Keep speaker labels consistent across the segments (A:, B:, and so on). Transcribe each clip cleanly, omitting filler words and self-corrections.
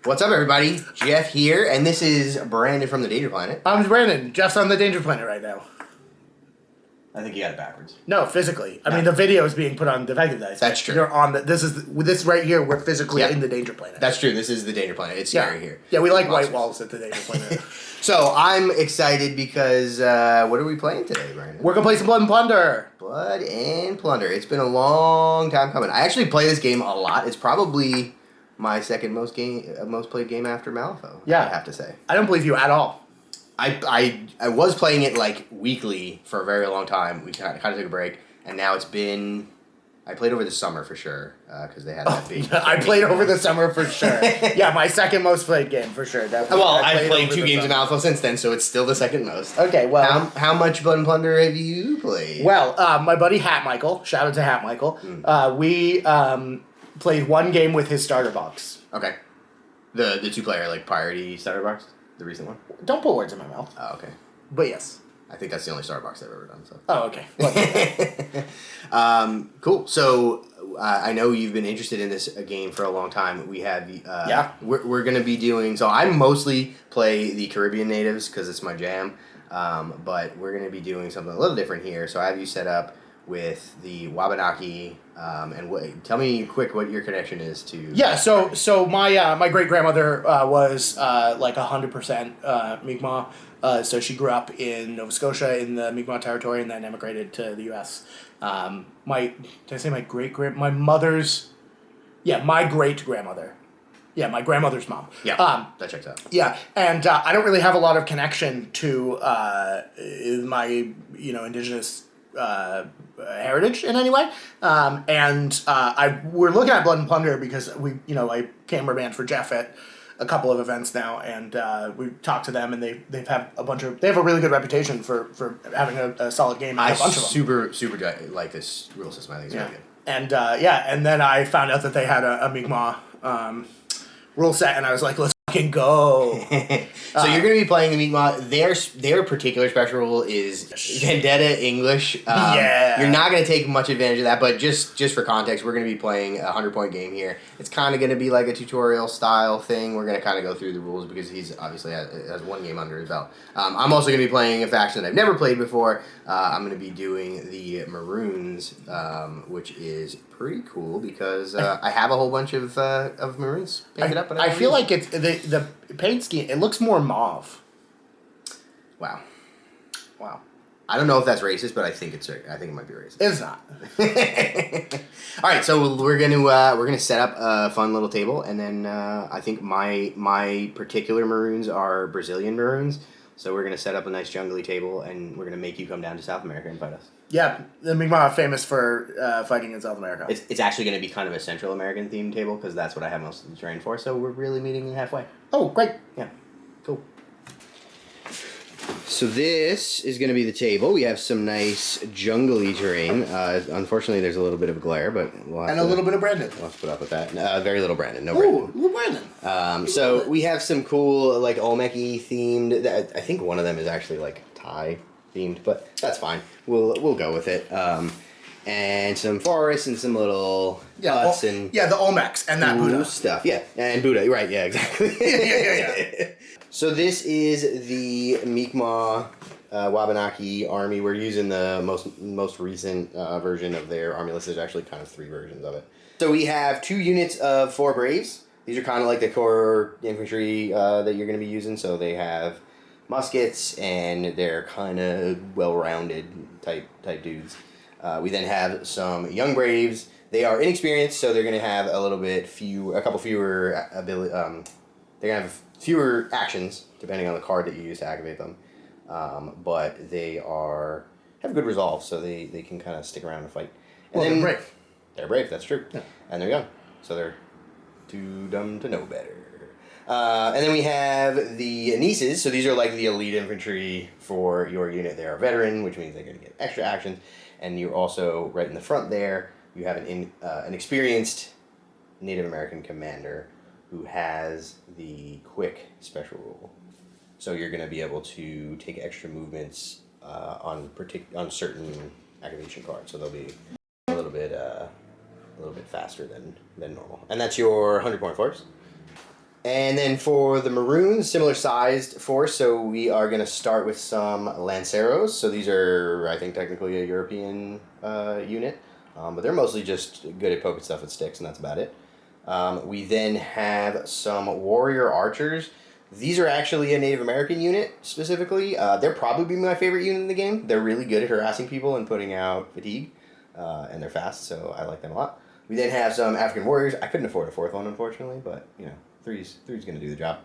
A: What's up, everybody? Jeff here, and this is Brandon from the Danger Planet.
B: I'm Brandon. Jeff's on the Danger Planet right now.
A: I think you got it backwards.
B: No, physically. I mean, the video is being put on DefectiveDice.
A: That's true.
B: You're on the. This right here. We're physically in the Danger Planet.
A: That's true. This is the Danger Planet. It's scary here.
B: Yeah, we like white walls at the Danger Planet.
A: So I'm excited because what are we playing today, Brandon?
B: We're gonna play some Blood and Plunder.
A: Blood and Plunder. It's been a long time coming. I actually play this game a lot. It's probably my second most played game after Malifaux.
B: Yeah,
A: I have to say.
B: I don't believe you at all.
A: I was playing it like weekly for a very long time. We kind of took a break, and now it's been. I played over the summer for sure because they had that big.
B: I played over the summer for sure. Yeah, my second most played game for sure. Definitely.
A: Well, I've played 2 games of Malifaux since then, so it's still the second most.
B: Okay, well,
A: how much Blood and Plunder have you played?
B: Well, my buddy Hat Michael, shout out to Hat Michael. We played 1 game with his starter box.
A: Okay, the 2-player like priority starter box, the recent one.
B: Don't put words in my mouth.
A: Oh, okay.
B: But yes.
A: I think that's the only starter box I've ever done. So.
B: Oh, okay.
A: Cool. So I know you've been interested in this game for a long time. We have We're going to be doing. So I mostly play the Caribbean natives because it's my jam. But we're going to be doing something a little different here. So I have you set up with the Wabanaki. And tell me quick what your connection is to.
B: Yeah. So my great grandmother was like 100% Mi'kmaq. So she grew up in Nova Scotia in the Mi'kmaq territory and then emigrated to the U.S. My great-grandmother. Yeah, my grandmother's mom.
A: Yeah, that checks out.
B: Yeah, and I don't really have a lot of connection to my indigenous heritage in any way. We're looking at Blood and Plunder because I camera band for Jeff at a couple of events now, and we talked to them, and they have a really good reputation for having a solid game.
A: I
B: a bunch of them.
A: super like this rule system. I think it's really good.
B: And and then I found out that they had a Mi'kmaq rule set, and I was like, let's fucking go.
A: So you're going to be playing the Mi'kmaq. Their particular special rule is Vendetta English. You're not going to take much advantage of that, but just for context, we're going to be playing a 100-point game here. It's kind of going to be like a tutorial style thing. We're going to kind of go through the rules because he's obviously has 1 game under his belt. I'm also going to be playing a faction that I've never played before. I'm going to be doing the Maroons, which is pretty cool because I have a whole bunch of Maroons painted up. But
B: I feel like it's the paint scheme. It looks more mauve.
A: Wow. I don't know if that's racist, but I think it might be racist.
B: It's not.
A: All right, so we're gonna set up a fun little table, and then I think my particular Maroons are Brazilian Maroons. So we're going to set up a nice jungly table, and we're going to make you come down to South America and fight us.
B: Yeah, the Mi'kmaq are famous for fighting in South America.
A: It's actually going to be kind of a Central American themed table, because that's what I have most of the terrain for, so we're really meeting halfway.
B: Oh, great.
A: Yeah, cool. So this is going to be the table. We have some nice jungly terrain. Unfortunately, there's a little bit of glare, but we'll have
B: a little bit of Brandon.
A: We'll have to put up with that. Very little Brandon. No Brandon.
B: Ooh, little Brandon.
A: So we have some cool, like, Olmec-y themed. I think one of them is actually, like, Thai themed, but that's fine. We'll go with it. And some forests and some little huts and...
B: Yeah, the Olmecs and that Buddha.
A: Stuff, yeah. And Buddha, right, yeah, exactly.
B: Yeah.
A: So this is the Mi'kmaq Wabanaki army. We're using the most recent version of their army list. There's actually kind of 3 versions of it. So we have 2 units of 4 Braves. These are kind of like the core infantry that you're going to be using. So they have muskets, and they're kind of well-rounded type dudes. We then have some young Braves. They are inexperienced, so they're going to have a couple fewer ability. They're going to have fewer actions depending on the card that you use to activate them, but they have good resolve, so they can kind of stick around and fight. And
B: they're brave.
A: They're brave. That's true.
B: Yeah.
A: And they're young, so they're too dumb to know better. And then we have the nieces. So these are like the elite infantry for your unit. They are veteran, which means they're going to get extra actions. And you're also right in the front there. You have an experienced Native American commander who has the quick special rule. So you're going to be able to take extra movements on certain activation cards. So they'll be a little bit faster than normal. And that's your 100-point force. And then for the Maroons, similar sized force, so we are going to start with some Lanceros. So these are, I think, technically a European unit, but they're mostly just good at poking stuff with sticks, and that's about it. We then have some Warrior Archers. These are actually a Native American unit, specifically. They're probably my favorite unit in the game. They're really good at harassing people and putting out fatigue, and they're fast, so I like them a lot. We then have some African Warriors. I couldn't afford a fourth one, unfortunately, but, you know. Three's going to do the job.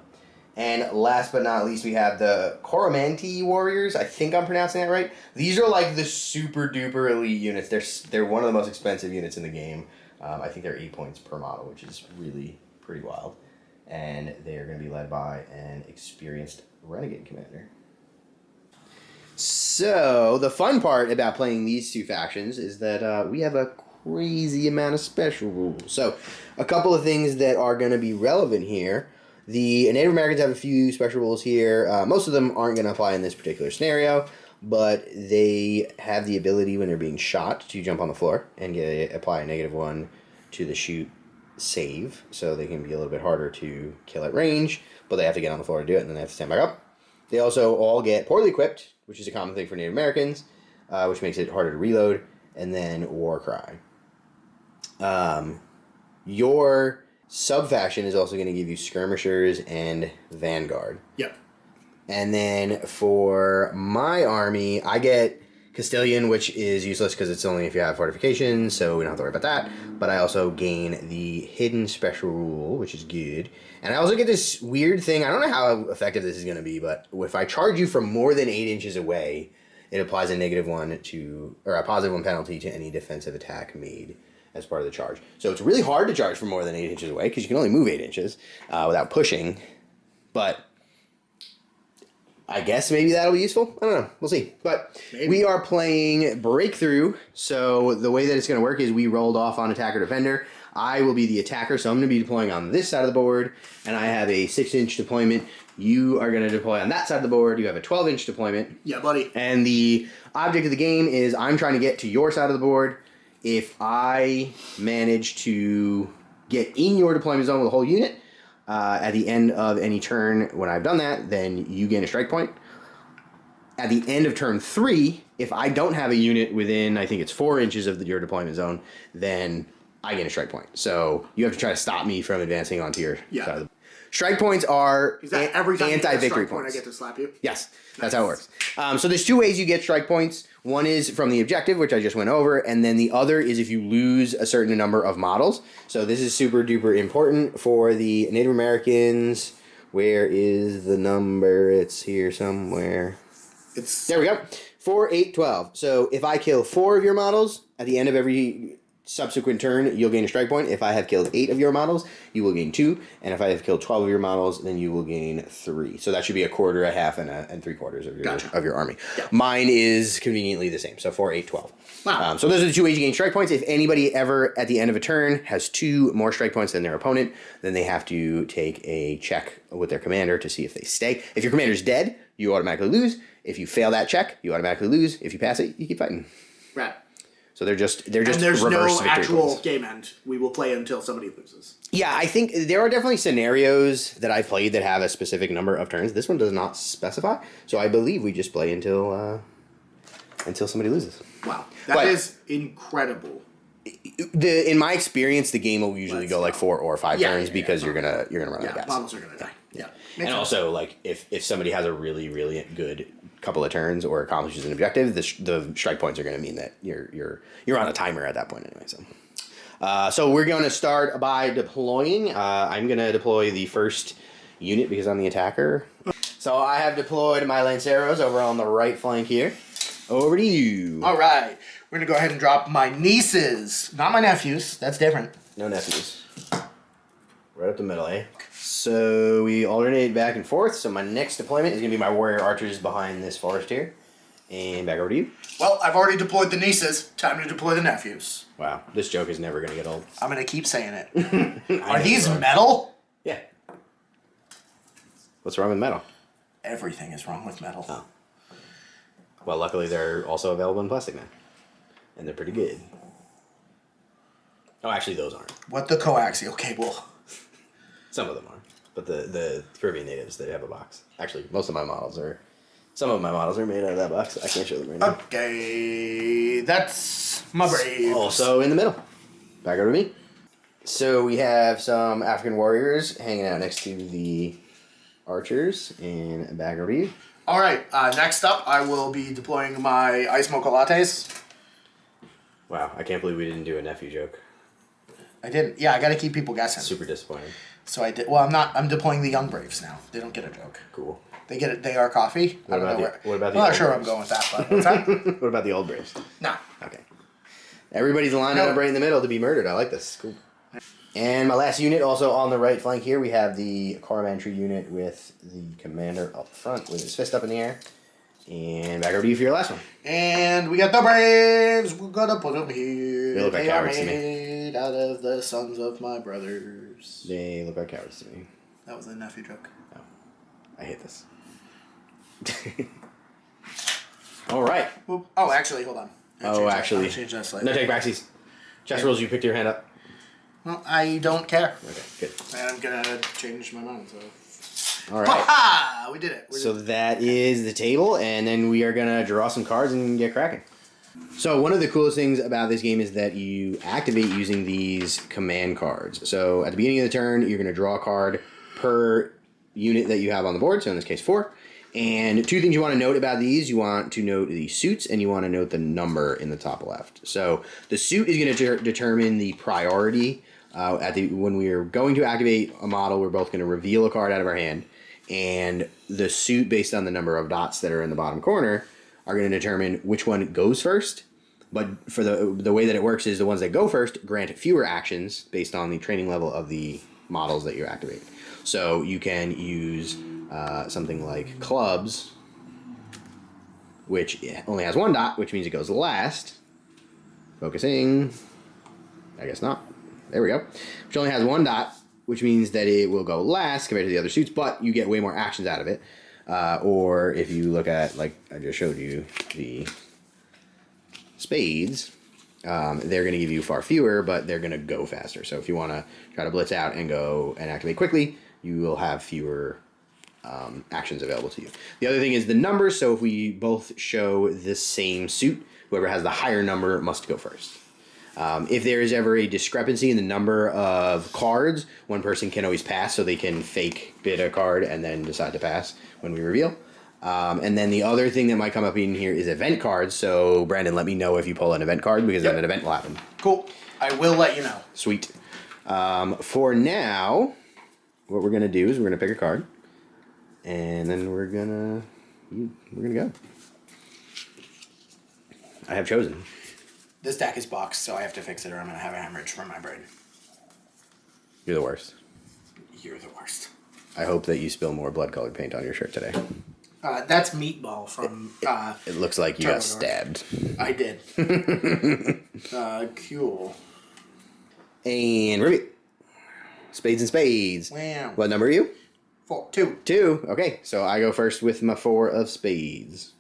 A: And last but not least, we have the Coromantee Warriors. I think I'm pronouncing that right. These are like the super duper elite units. They're one of the most expensive units in the game. I think they're 8 points per model, which is really pretty wild. And they are going to be led by an experienced Renegade commander. So the fun part about playing these two factions is that we have a crazy amount of special rules. So a couple of things that are going to be relevant here. The Native Americans have a few special rules here. Most of them aren't going to apply in this particular scenario, but they have the ability when they're being shot to jump on the floor and apply a -1 to the shoot save. So they can be a little bit harder to kill at range, but they have to get on the floor to do it, and then they have to stand back up. They also all get poorly equipped, which is a common thing for Native Americans, which makes it harder to reload, and then War Cry. Your sub-faction is also going to give you Skirmishers and Vanguard.
B: Yep.
A: And then for my army, I get Castilian, which is useless because it's only if you have fortifications, so we don't have to worry about that. But I also gain the Hidden Special Rule, which is good. And I also get this weird thing. I don't know how effective this is going to be, but if I charge you from more than 8 inches away, it applies a -1 to, or a +1 penalty to any defensive attack made as part of the charge. So it's really hard to charge from more than 8 inches away because you can only move 8 inches without pushing. But I guess maybe that'll be useful. I don't know. We'll see. But maybe. We are playing Breakthrough. So the way that it's going to work is we rolled off on Attacker Defender. I will be the attacker, so I'm going to be deploying on this side of the board. And I have a 6-inch deployment. You are going to deploy on that side of the board. You have a 12-inch deployment.
B: Yeah, buddy.
A: And the object of the game is I'm trying to get to your side of the board. If I manage to get in your deployment zone with a whole unit, at the end of any turn when I've done that, then you gain a strike point. At the end of turn 3, if I don't have a unit within, I think it's 4 inches of your deployment zone, then I gain a strike point. So you have to try to stop me from advancing onto your side of the Strike points are anti-victory points.
B: I get to slap you?
A: Yes, that's how it works. So there's 2 ways you get strike points. One is from the objective, which I just went over, and then the other is if you lose a certain number of models. So this is super duper important for the Native Americans. Where is the number? It's here somewhere. There we go. 4, 8, 12. So if I kill 4 of your models, at the end of every subsequent turn, you'll gain a strike point. If I have killed 8 of your models, you will gain 2. And if I have killed 12 of your models, then you will gain 3. So that should be a quarter, a half, and 3/4 of your army. Yeah. Mine is conveniently the same. So 4, 8, 12. Wow. So those are the 2 ways you gain strike points. If anybody ever, at the end of a turn, has 2 more strike points than their opponent, then they have to take a check with their commander to see if they stay. If your commander's dead, you automatically lose. If you fail that check, you automatically lose. If you pass it, you keep fighting.
B: Right.
A: So they're just
B: and there's
A: reverse
B: no actual
A: points.
B: game end. We will play until somebody loses.
A: Yeah, I think there are definitely scenarios that I played that have a specific number of turns. This one does not specify, so I believe we just play until somebody loses.
B: Wow, that is incredible.
A: In my experience, the game will usually go like 4 or 5 turns because you're gonna run out of gas.
B: Models are gonna die. Yeah,
A: and also like if somebody has a really really good couple of turns or accomplishes an objective, the strike points are going to mean that you're on a timer at that point anyway. So we're going to start by deploying. I'm going to deploy the first unit because I'm the attacker. So I have deployed my Lanceros over on the right flank here. Over to you.
B: All right, we're going to go ahead and drop my nieces, not my nephews. That's different.
A: No nephews. Right up the middle, eh? So we alternate back and forth. So my next deployment is going to be my Warrior Archers behind this forest here. And back over to you.
B: Well, I've already deployed the nieces. Time to deploy the nephews.
A: Wow, this joke is never going to get old.
B: I'm going to keep saying it. Are these metal?
A: Yeah. What's wrong with metal?
B: Everything is wrong with metal.
A: Oh. Well, luckily they're also available in plastic now. And they're pretty good. Oh, actually those aren't.
B: What the coaxial cable?
A: Some of them are. But the Caribbean natives, they have a box. Actually, most of my models are... Some of my models are made out of that box. I can't show them right now.
B: Okay, that's my Braves.
A: Also in the middle. Back over to me. So we have some African warriors hanging out next to the archers, and back over to you.
B: All right, next up, I will be deploying my ice mocha lattes.
A: Wow, I can't believe we didn't do a nephew joke.
B: I didn't. Yeah, I got to keep people guessing.
A: Super disappointing.
B: So I did. Well, I'm not. I'm deploying the young Braves now. They don't get a joke.
A: Cool.
B: They get it. They are coffee.
A: What about the
B: I'm not sure where I'm going with that, but what's that?
A: What about the old Braves?
B: No.
A: Okay. Everybody's lining up right in the middle to be murdered. I like this. Cool. And my last unit, also on the right flank here, we have the Carmantry unit with the commander up front with his fist up in the air. And back over to you for your last one.
B: And we got the Braves. We're gonna put them here.
A: They look like cowards to me.
B: Made out of the sons of my brothers.
A: They look like cowards to me.
B: That was a nephew joke.
A: Oh, I hate this. All right.
B: Oh, actually, hold on.
A: Actually.
B: Change that slightly.
A: No take backsies. Chess rules, you picked your hand up.
B: Well, I don't care.
A: Okay, good.
B: And I'm gonna change my mind, so.
A: All right.
B: Ha! We did it.
A: So that is the table, and then we are going to draw some cards and get cracking. So one of the coolest things about this game is that you activate using these command cards. So at the beginning of the turn, you're going to draw a card per unit that you have on the board, so in this case 4. And two things you want to note about these. You want to note the suits, and you want to note the number in the top left. So the suit is going to determine the priority. When we are going to activate a model, we're both going to reveal a card out of our hand. And the suit, based on the number of dots that are in the bottom corner, are going to determine which one goes first. But for the way that it works is the ones that go first grant fewer actions based on the training level of the models that you activate. So you can use something like clubs, which only has 1 dot, which means it goes last. Focusing. I guess not. There we go. Which only has 1 dot, which means that it will go last compared to the other suits, but you get way more actions out of it. Or if you look at, like I just showed you, the spades, they're going to give you far fewer, but they're going to go faster. So if you want to try to blitz out and go and activate quickly, you will have fewer actions available to you. The other thing is the numbers. So if we both show the same suit, whoever has the higher number must go first. If there is ever a discrepancy in the number of cards, one person can always pass, so they can fake bid a card and then decide to pass when we reveal. And then the other thing that might come up in here is event cards. So, Brandon, let me know if you pull an event card, because then an event will happen.
B: Cool. I will let you know.
A: Sweet. For now, what we're going to do is we're going to pick a card, and then we're going to go. I have chosen.
B: This deck is boxed, so I have to fix it or I'm going to have a hemorrhage from my brain.
A: You're the worst.
B: You're the worst.
A: I hope that you spill more blood-colored paint on your shirt today.
B: That's Meatball from...
A: It looks like you got stabbed.
B: I did. Cool.
A: And Ruby. Spades and spades.
B: Wow.
A: What number are you?
B: 2.
A: 2. Okay, so I go first with my 4 of spades.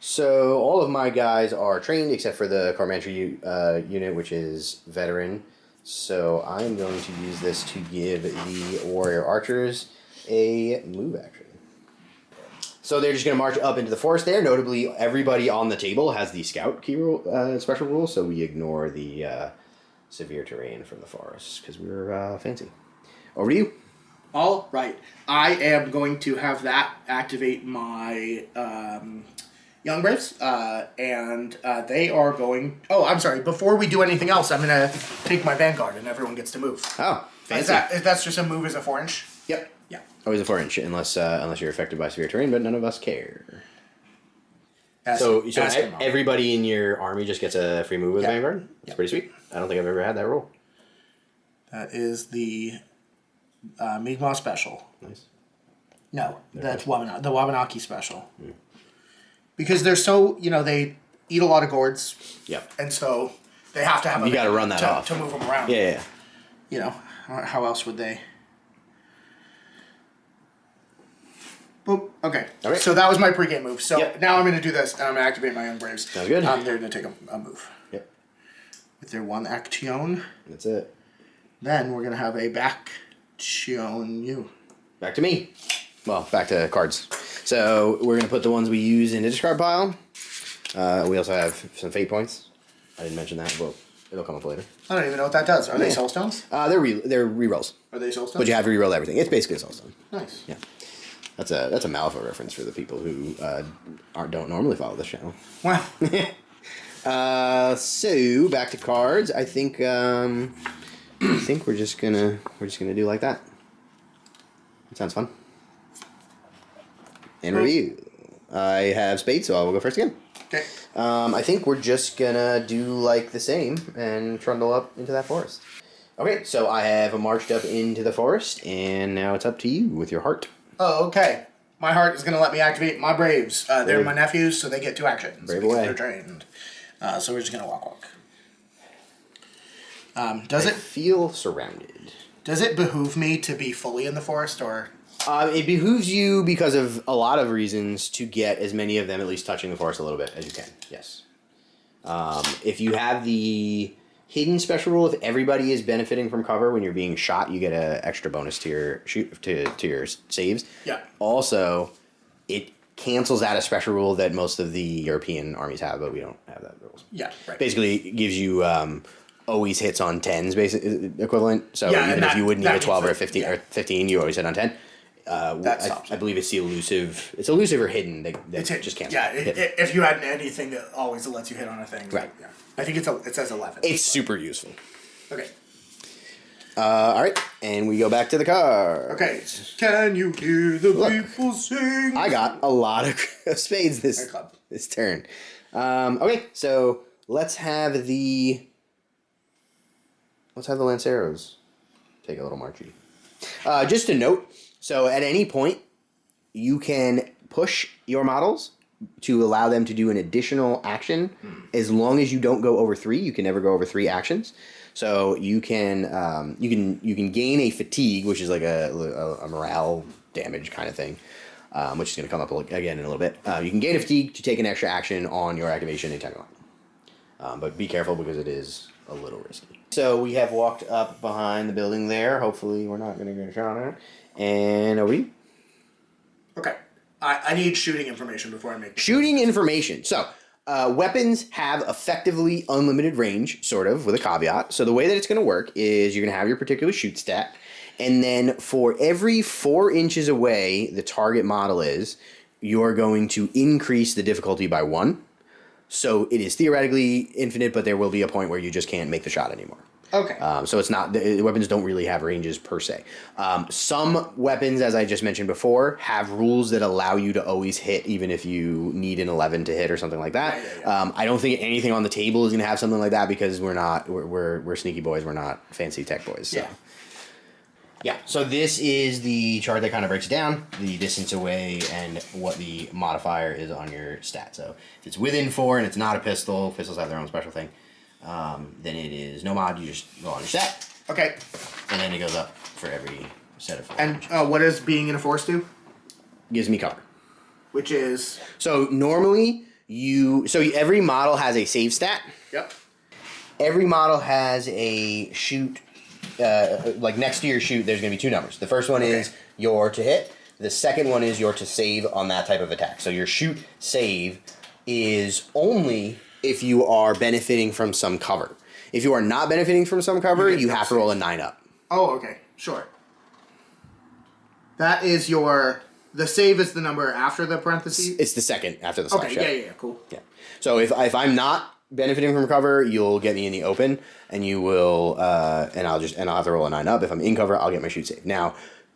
A: So all of my guys are trained except for the Carmantry unit, which is veteran. So I'm going to use this to give the warrior archers a move action. So they're just going to march up into the forest there. Notably, everybody on the table has the scout key rule, special rule, so we ignore the severe terrain from the forest because we're fancy. Over to you.
B: All right. I am going to have that activate my... Young Braves, and they are going... Oh, I'm sorry. Before we do anything else, I'm going to take my Vanguard, and everyone gets to move.
A: Oh, fancy.
B: That's just a move as a 4-inch?
A: Yep.
B: Yeah.
A: Always a 4-inch, unless you're affected by severe terrain, but none of us care. So everybody in your army just gets a free move with Vanguard? That's pretty sweet. I don't think I've ever had that rule.
B: That is the Mi'kmaq special.
A: Nice.
B: No, that's the Wabanaki special. Mm. Because they're so, they eat a lot of gourds.
A: Yep.
B: And so they have to have
A: You got to run that off.
B: To move them around.
A: Yeah.
B: How else would they? Boop. Okay. All right. So that was my pregame move. So now I'm going to do this, and I'm going to activate my Young Braves.
A: Sounds good.
B: They're going to take a move.
A: Yep.
B: With their 1 action.
A: That's it.
B: Then we're going to have a back on you.
A: Back to me. Well, back to cards. So we're going to put the ones we use in the discard pile. We also have some fate points. I didn't mention that, but it'll come up later.
B: I don't even know what that does. Are they soul stones?
A: They're re-rolls.
B: Are they soul stones?
A: But you have to re-roll everything. It's basically a soul stone.
B: Nice.
A: Yeah. That's a Malifaux reference for the people who don't normally follow this channel.
B: Wow.
A: So back to cards. I think we're just gonna do like that. That sounds fun. And review. I have spades, so I will go first again.
B: Okay.
A: I think we're just gonna do like the same and trundle up into that forest. Okay, so I have marched up into the forest, and now it's up to you with your heart.
B: Oh, okay. My heart is going to let me activate my Braves. They're my nephews, so they get 2 actions.
A: Brave away.
B: They're trained. So we're just going to walk. I
A: feel surrounded.
B: Does it behoove me to be fully in the forest, or?
A: It behooves you because of a lot of reasons to get as many of them at least touching the forest a little bit as you can. Yes. If you have the hidden special rule, if everybody is benefiting from cover when you're being shot, you get an extra bonus to your to your saves.
B: Yeah.
A: Also, it cancels out a special rule that most of the European armies have, but we don't have that rule.
B: Yeah. Right.
A: Basically, it gives you always hits on 10s equivalent. So even if you wouldn't need a 12 or a 15, you always hit on 10. I believe it's the elusive. It's elusive or hidden. That just cancels.
B: Yeah, if you had anything that always lets you hit on a thing.
A: Right.
B: Yeah. I think it says 11.
A: It's super useful.
B: Okay.
A: All right, and we go back to the car.
B: Okay. Can you hear the people sing?
A: I got a lot of spades this turn. Okay, so let's have the Lanceros take a little marchy. Just a note. So at any point, you can push your models to allow them to do an additional action. As long as you don't go over 3, you can never go over 3 actions. So you can gain a fatigue, which is like a morale damage kind of thing, which is going to come up again in a little bit. You can gain a fatigue to take an extra action on your activation anytime you want. But be careful because it is a little risky. So we have walked up behind the building there. Hopefully we're not going to get shot at. And over to you.
B: Okay. I need shooting information before I make this.
A: Shooting information. So, weapons have effectively unlimited range, sort of, with a caveat. So the way that it's going to work is you're going to have your particular shoot stat, and then for every 4 inches away the target model is, you're going to increase the difficulty by 1. So it is theoretically infinite, but there will be a point where you just can't make the shot anymore.
B: Okay.
A: So it's not, the weapons don't really have ranges per se. Some weapons, as I just mentioned before, have rules that allow you to always hit even if you need an 11 to hit or something like that. Yeah. I don't think anything on the table is going to have something like that because we're sneaky boys. We're not fancy tech boys. So. Yeah. So this is the chart that kind of breaks it down, the distance away and what the modifier is on your stat. So if it's within 4 and it's not a pistol, pistols have their own special thing. Then it is no mod, you just roll on your stat.
B: Okay.
A: And then it goes up for every set of 4.
B: And what does being in a forest do?
A: Gives me cover.
B: Which is?
A: So normally every model has a save stat.
B: Yep.
A: Every model has a shoot, like next to your shoot there's going to be 2 numbers. The first one is your to hit. The second one is your to save on that type of attack. So your shoot save is only if you are benefiting from some cover. If you are not benefiting from some cover, you have to roll a 9 up.
B: Oh, okay. Sure. That is the save is the number after the parentheses?
A: It's the second after the slash.
B: Okay, yeah, cool.
A: Yeah. So if I'm not benefiting from cover, you'll get me in the open, and you will, and I'll have to roll a 9 up. If I'm in cover, I'll get my shoot save. Now,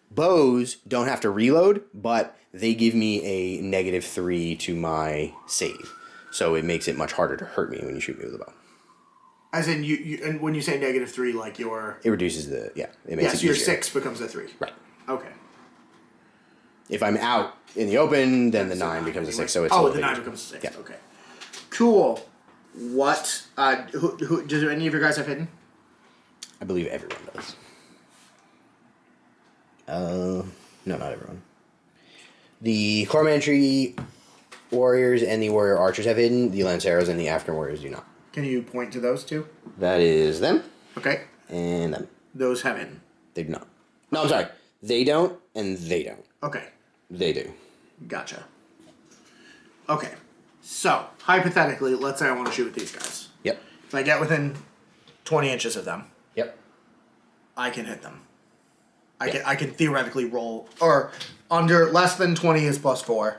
A: bows don't have to reload, but they give me a -3 to my save. So it makes it much harder to hurt me when you shoot me with a bow.
B: As in, and when you say -3, like your...
A: It reduces it makes it
B: so your
A: easier.
B: 6 becomes a 3.
A: Right.
B: Okay.
A: If I'm out in the open, then the 9 becomes a 6. So it's
B: the 9 becomes a 6. Yeah. Okay. Cool. What... who do any of your guys have hidden?
A: I believe everyone does. No, not everyone. The Coromantry Warriors and the Warrior Archers have hidden. The Lanceros and the African Warriors do not.
B: Can you point to those 2?
A: That is them.
B: Okay.
A: And them.
B: Those have hidden.
A: They do not. No, I'm sorry. They don't, and they don't.
B: Okay.
A: They do.
B: Gotcha. Okay. So, hypothetically, let's say I want to shoot with these guys.
A: Yep.
B: If I get within 20 inches of them,
A: Yep.
B: I can hit them. I can theoretically roll, or under less than 20 is +4.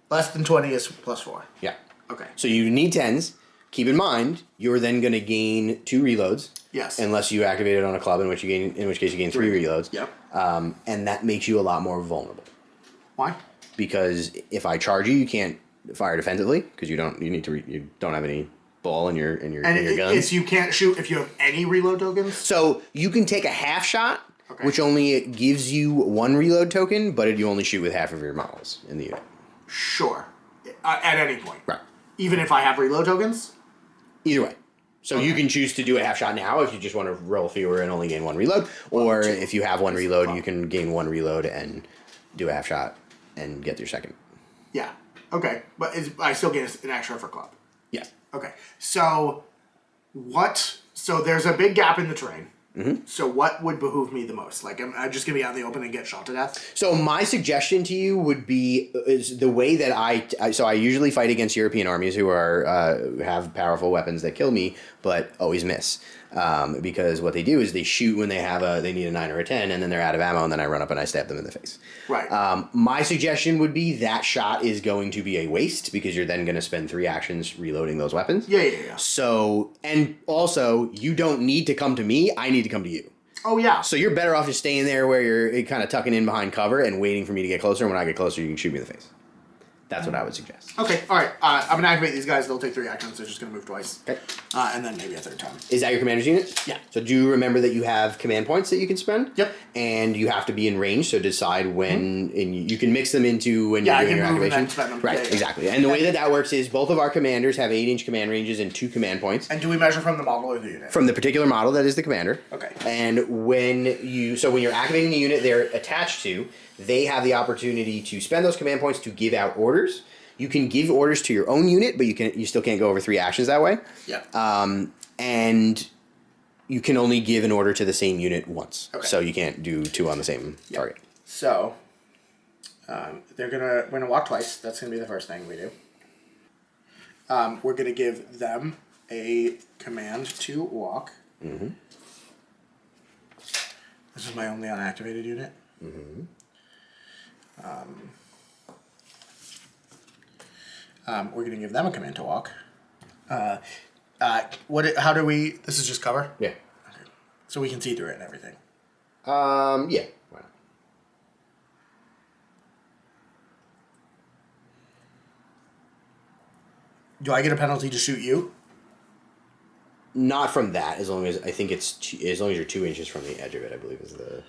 B: Less than 20 is +4.
A: Yeah.
B: Okay.
A: So you need 10s. Keep in mind, you're then going to gain 2 reloads.
B: Yes.
A: Unless you activate it on a club, in which case you gain 3 reloads.
B: Yep.
A: And that makes you a lot more vulnerable.
B: Why?
A: Because if I charge you, you can't fire defensively because you don't have any ball in your guns.
B: You can't shoot if you have any reload tokens.
A: So you can take a half shot,
B: Okay.
A: which only gives you 1 reload token, but you only shoot with half of your models in the unit.
B: Sure. At any point.
A: Right.
B: Even if I have reload tokens?
A: Either way. So you can choose to do a half shot now if you just want to roll fewer and only gain 1 reload, or if you have 1 reload, you can gain 1 reload and do a half shot and get your second.
B: Yeah. Okay. But I still get an extra for club.
A: Yes.
B: Okay. So there's a big gap in the terrain. Mm-hmm. So what would behoove me the most? Like, I'm just going to be out in the open and get shot to death?
A: So my suggestion to you would be is the way that I usually fight against European armies who have powerful weapons that kill me, but always miss. Because what they do is they shoot when they need a 9 or a 10, and then they're out of ammo, and then I run up and I stab them in the face.
B: Right.
A: My suggestion would be that shot is going to be a waste because you're then going to spend 3 actions reloading those weapons.
B: Yeah.
A: So, and also, you don't need to come to me, I need to come to you.
B: Oh, yeah.
A: So you're better off just staying there where you're kind of tucking in behind cover and waiting for me to get closer, and when I get closer, you can shoot me in the face. That's what I would suggest.
B: Okay, alright. I'm going to activate these guys. They'll take 3 actions. They're just going to move twice.
A: Okay.
B: And then maybe a third time.
A: Is that your commander's unit?
B: Yeah.
A: So do you remember that you have command points that you can spend?
B: Yep.
A: And you have to be in range, so decide when, and you can mix them into when you're doing your activation.
B: And then spend them.
A: Right,
B: Yeah.
A: exactly. And the way that works is both of our commanders have 8-inch command ranges and 2 command points.
B: And do we measure from the model or the unit?
A: From the particular model that is the commander.
B: Okay.
A: And when you're activating the unit they're attached to, they have the opportunity to spend those command points to give out orders. You can give orders to your own unit, but you still can't go over 3 actions that way.
B: Yeah.
A: And you can only give an order to the same unit once.
B: Okay.
A: So you can't do 2 on the same target.
B: So, we're gonna walk twice. That's gonna be the first thing we do. We're gonna give them a command to walk.
A: Mm-hmm.
B: This is my only unactivated unit.
A: Mm-hmm.
B: We're gonna give them a command to walk. How do we? This is just cover.
A: Yeah.
B: Okay. So we can see through it and everything.
A: Yeah. Why not?
B: Do I get a penalty to shoot you?
A: Not from that, as long as as long as you're 2 inches from the edge of it, I believe is the.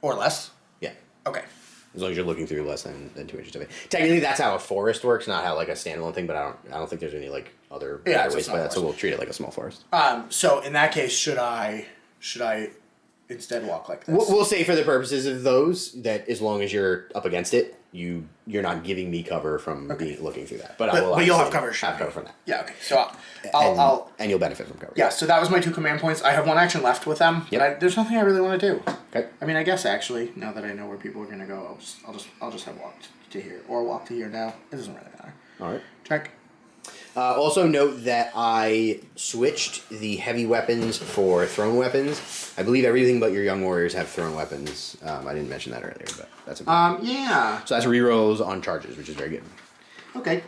B: Or less?
A: Yeah.
B: Okay.
A: As long as you're looking through less than 2 inches of it. Technically, that's how a forest works, not how like a standalone thing. But I don't think there's any like other
B: Yeah,
A: ways by that. So we'll treat it like a small forest.
B: So in that case, should I instead walk like this?
A: We'll say for the purposes of those that as long as you're up against it, you're not giving me cover from looking through that. But
B: you'll have cover.
A: Have cover from that.
B: Yeah. Okay. So I'll
A: and you'll benefit from cover.
B: Yeah. So that was my 2 command points. I have 1 action left with them.
A: Yep.
B: But there's nothing I really want to do.
A: Okay.
B: I mean, I guess actually, now that I know where people are gonna go, I'll just have walked to here or walk to here now. It doesn't really matter.
A: All right.
B: Check.
A: Also note that I switched the heavy weapons for thrown weapons. I believe everything but your young warriors have thrown weapons. I didn't mention that earlier, but that's important.
B: Yeah.
A: So that's rerolls on charges, which is very good.
B: Okay.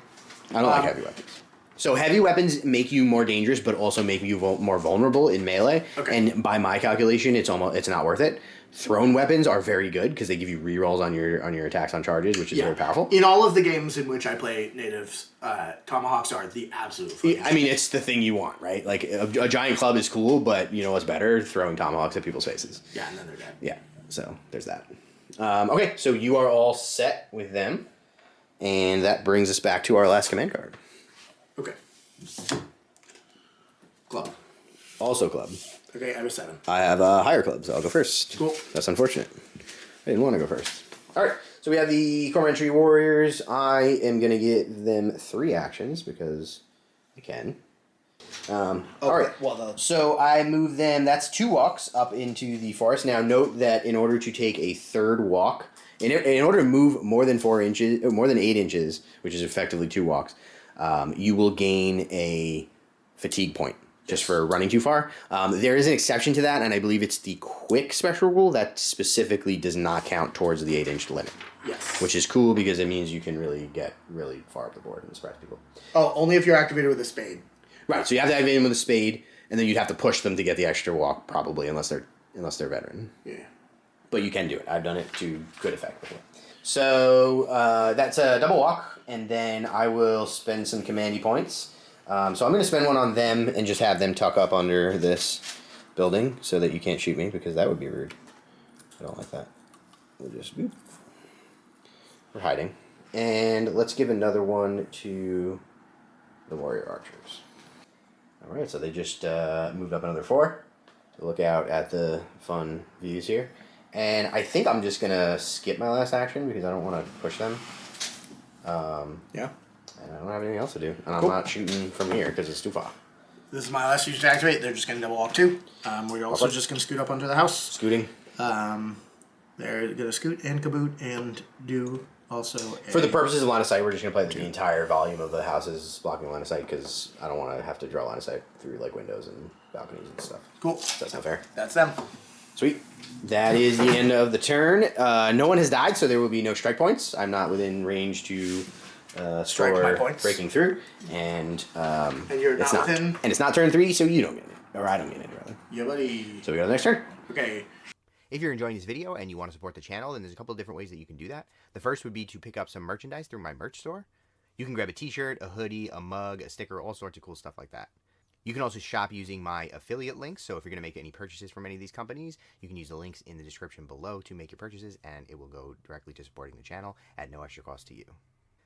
A: I don't like heavy weapons. So heavy weapons make you more dangerous, but also make you more vulnerable in melee.
B: Okay.
A: And by my calculation, it's not worth it. Thrown weapons are very good because they give you rerolls on your attacks on charges, which is very powerful.
B: In all of the games in which I play natives, tomahawks are the absolute.
A: I mean, it's the thing you want, right? Like a giant club is cool, but you know what's better? Throwing tomahawks at people's faces.
B: Yeah, and then they're dead.
A: Yeah. So there's that. Okay, so you are all set with them, and that brings us back to our last command card.
B: Okay. Club.
A: Also club.
B: Okay, I have a 7.
A: I have a higher club, so I'll go first.
B: Cool.
A: That's unfortunate. I didn't want to go first. All right, so we have the Corpsman Warriors. I am going to get them 3 actions because I can. All right.
B: Well,
A: So I move them. That's 2 walks up into the forest. Now note that in order to take a third walk, in order to move more than 4 inches, or more than 8 inches, which is effectively 2 walks, you will gain a fatigue point just for running too far. There is an exception to that, and I believe it's the quick special rule that specifically does not count towards the 8-inch limit.
B: Yes.
A: Which is cool because it means you can really get really far up the board and surprise people.
B: Oh, only if you're activated with a spade.
A: Right, so you have to activate them with a spade, and then you'd have to push them to get the extra walk, probably, unless they're veteran.
B: Yeah.
A: But you can do it. I've done it to good effect before. So that's a double walk, and then I will spend some commandy points. So I'm going to spend one on them and just have them tuck up under this building so that you can't shoot me, because that would be rude. I don't like that. We'll just... Whoop. We're hiding. And let's give another one to the warrior archers. Alright, so they just moved up another 4 to look out at the fun views here. And I think I'm just going to skip my last action because I don't want to push them.
B: Yeah.
A: And I don't have anything else to do. And
B: Cool.
A: I'm not shooting from here because it's too far.
B: This is my last use to activate. They're just going to double walk 2. We're also just going to scoot up under the house.
A: Scooting.
B: They're going to scoot and kaboot and do also
A: For the purposes of line of sight, we're just going to play the entire volume of the houses blocking line of sight because I don't want to have to draw line of sight through like windows and balconies and stuff.
B: Cool.
A: That's not fair.
B: That's them.
A: Sweet. That is the end of the turn. No one has died, so there will be no strike points. I'm not within range to
B: Strike my
A: score
B: points.
A: breaking through, and
B: you're
A: it's
B: not
A: not.
B: within?
A: And it's not turn 3, so you don't get it, or I don't get it rather.
B: Yeah, buddy.
A: So we go to the next turn.
B: Okay.
A: If you're enjoying this video and you want to support the channel, then there's a couple of different ways that you can do that. The first would be to pick up some merchandise through my merch store. You can grab a t-shirt, a hoodie, a mug, a sticker, all sorts of cool stuff like that. You can also shop using my affiliate links, so if you're going to make any purchases from any of these companies, you can use the links in the description below to make your purchases, and it will go directly to supporting the channel at no extra cost to you.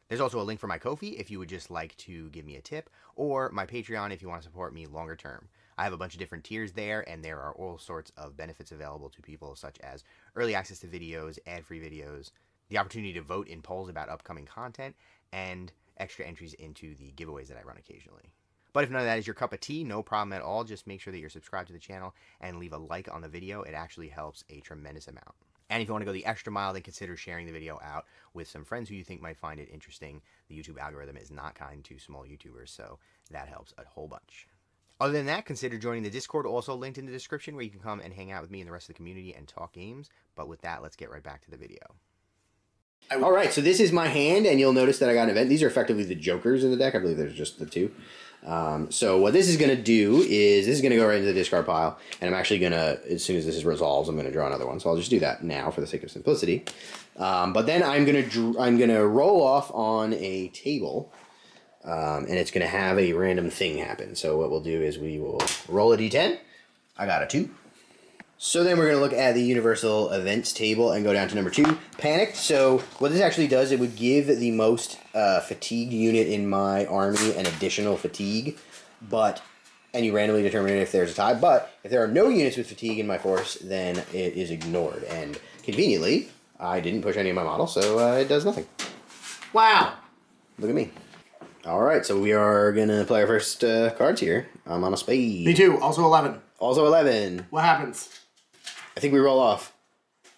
A: There's also a link for my Ko-fi if you would just like to give me a tip, or my Patreon if you want to support me longer term. I have a bunch of different tiers there, and there are all sorts of benefits available to people, such as early access to videos, ad-free videos, the opportunity to vote in polls about upcoming content, and extra entries into the giveaways that I run occasionally. But if none of that is your cup of tea, no problem at all. Just make sure that you're subscribed to the channel and leave a like on the video. It actually helps a tremendous amount. And if you want to go the extra mile, then consider sharing the video out with some friends who you think might find it interesting. The YouTube algorithm is not kind to small YouTubers, so that helps a whole bunch. Other than that, consider joining the Discord, also linked in the description, where you can come and hang out with me and the rest of the community and talk games. But with that, let's get right back to the video. All right, so this is my hand, and you'll notice that I got an event. These are effectively the jokers in the deck. I believe there's just the 2. So what this is going to do is this is going to go right into the discard pile, and I'm actually going to, as soon as this is resolved, I'm going to draw another one. So I'll just do that now for the sake of simplicity. But then I'm going to roll off on a table, and it's going to have a random thing happen. So what we'll do is we will roll a d10. I got a 2. So then we're going to look at the universal events table and go down to number 2, panicked. So what this actually does, it would give the most fatigued unit in my army an additional fatigue, and you randomly determine if there's a tie. But if there are no units with fatigue in my force, then it is ignored. And conveniently, I didn't push any of my models, so it does nothing.
B: Wow.
A: Look at me. All right, so we are going to play our first cards here. I'm on a spade.
B: Me too. Also 11.
A: Also 11.
B: What happens?
A: I think we roll off.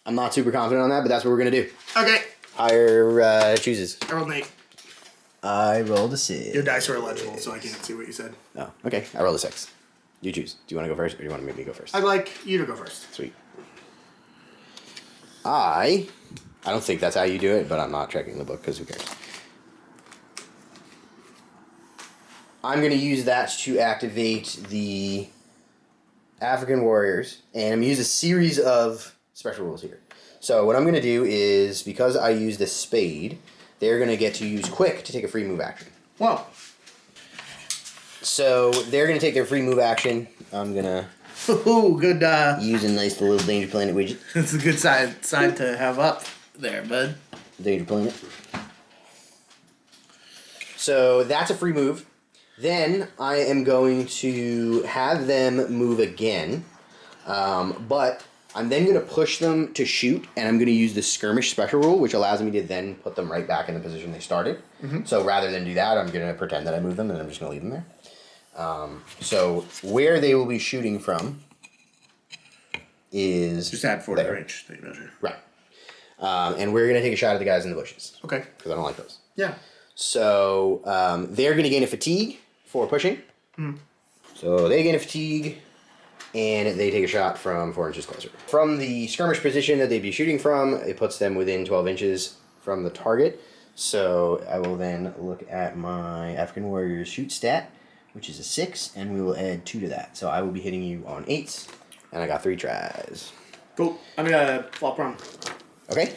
A: I'm not super confident on that, but that's what we're going to do.
B: Okay.
A: Higher chooses.
B: I rolled an 8.
A: I rolled a 6.
B: Your dice are illegible, so I can't see what you said.
A: Oh, okay. I rolled a 6. You choose. Do you want to go first, or do you want to make me go first?
B: I'd like you to go first.
A: Sweet. I don't think that's how you do it, but I'm not checking the book because who cares. I'm going to use that to activate the African warriors, and I'm going to use a series of special rules here. So what I'm going to do is, because I use the spade, they're going to get to use quick to take a free move action.
B: Whoa.
A: So they're going to take their free move action. I'm going to
B: Ooh, good.
A: use a nice little Danger Planet widget.
B: That's a good side to have up there, bud.
A: Danger Planet. So that's a free move. Then I am going to have them move again, but I'm then going to push them to shoot, and I'm going to use the skirmish special rule, which allows me to then put them right back in the position they started. Mm-hmm. So rather than do that, I'm going to pretend that I moved them, and I'm just going to leave them there. So where they will be shooting from is
B: Just add 4 to the
A: there.
B: range that you measure.
A: Right. And we're going to take a shot at the guys in the bushes.
B: Okay.
A: Because I don't like those.
B: Yeah.
A: So they're going to gain a fatigue for pushing. So they gain a fatigue, and they take a shot from 4 inches closer. From the skirmish position that they'd be shooting from, it puts them within 12 inches from the target. So I will then look at my African Warriors shoot stat, which is a 6, and we will add 2 to that. So I will be hitting you on 8s, and I got 3 tries.
B: Cool. I'm gonna flop prone.
A: Okay.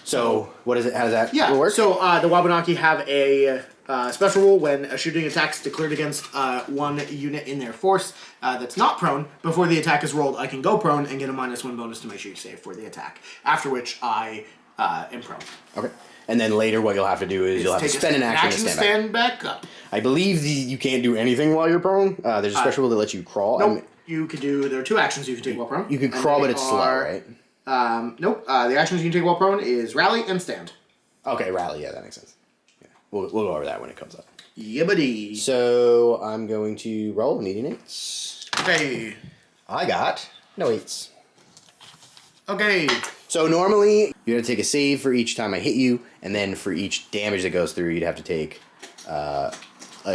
A: So what is it? How does that work?
B: So the Wabanaki have a special rule when a shooting attack is declared against one unit in their force that's not prone. Before the attack is rolled, I can go prone and get a -1 bonus to my shoot save for the attack. After which I am prone.
A: Okay. And then later, what you'll have to do is you'll have to spend an action to
B: stand back up.
A: I believe you can't do anything while you're prone. There's a special rule that lets you crawl.
B: Nope. You could do. There are 2 actions you can take while prone.
A: You can crawl, but it's slow, right?
B: Nope. The actions you can take while prone is rally and stand.
A: Okay, rally. Yeah, that makes sense. Yeah. We'll go over that when it comes up.
B: Yeah, buddy.
A: So I'm going to roll, needing 8s.
B: Okay.
A: I got no 8s.
B: Okay.
A: So normally you'd have to take a save for each time I hit you, and then for each damage that goes through, you'd have to take a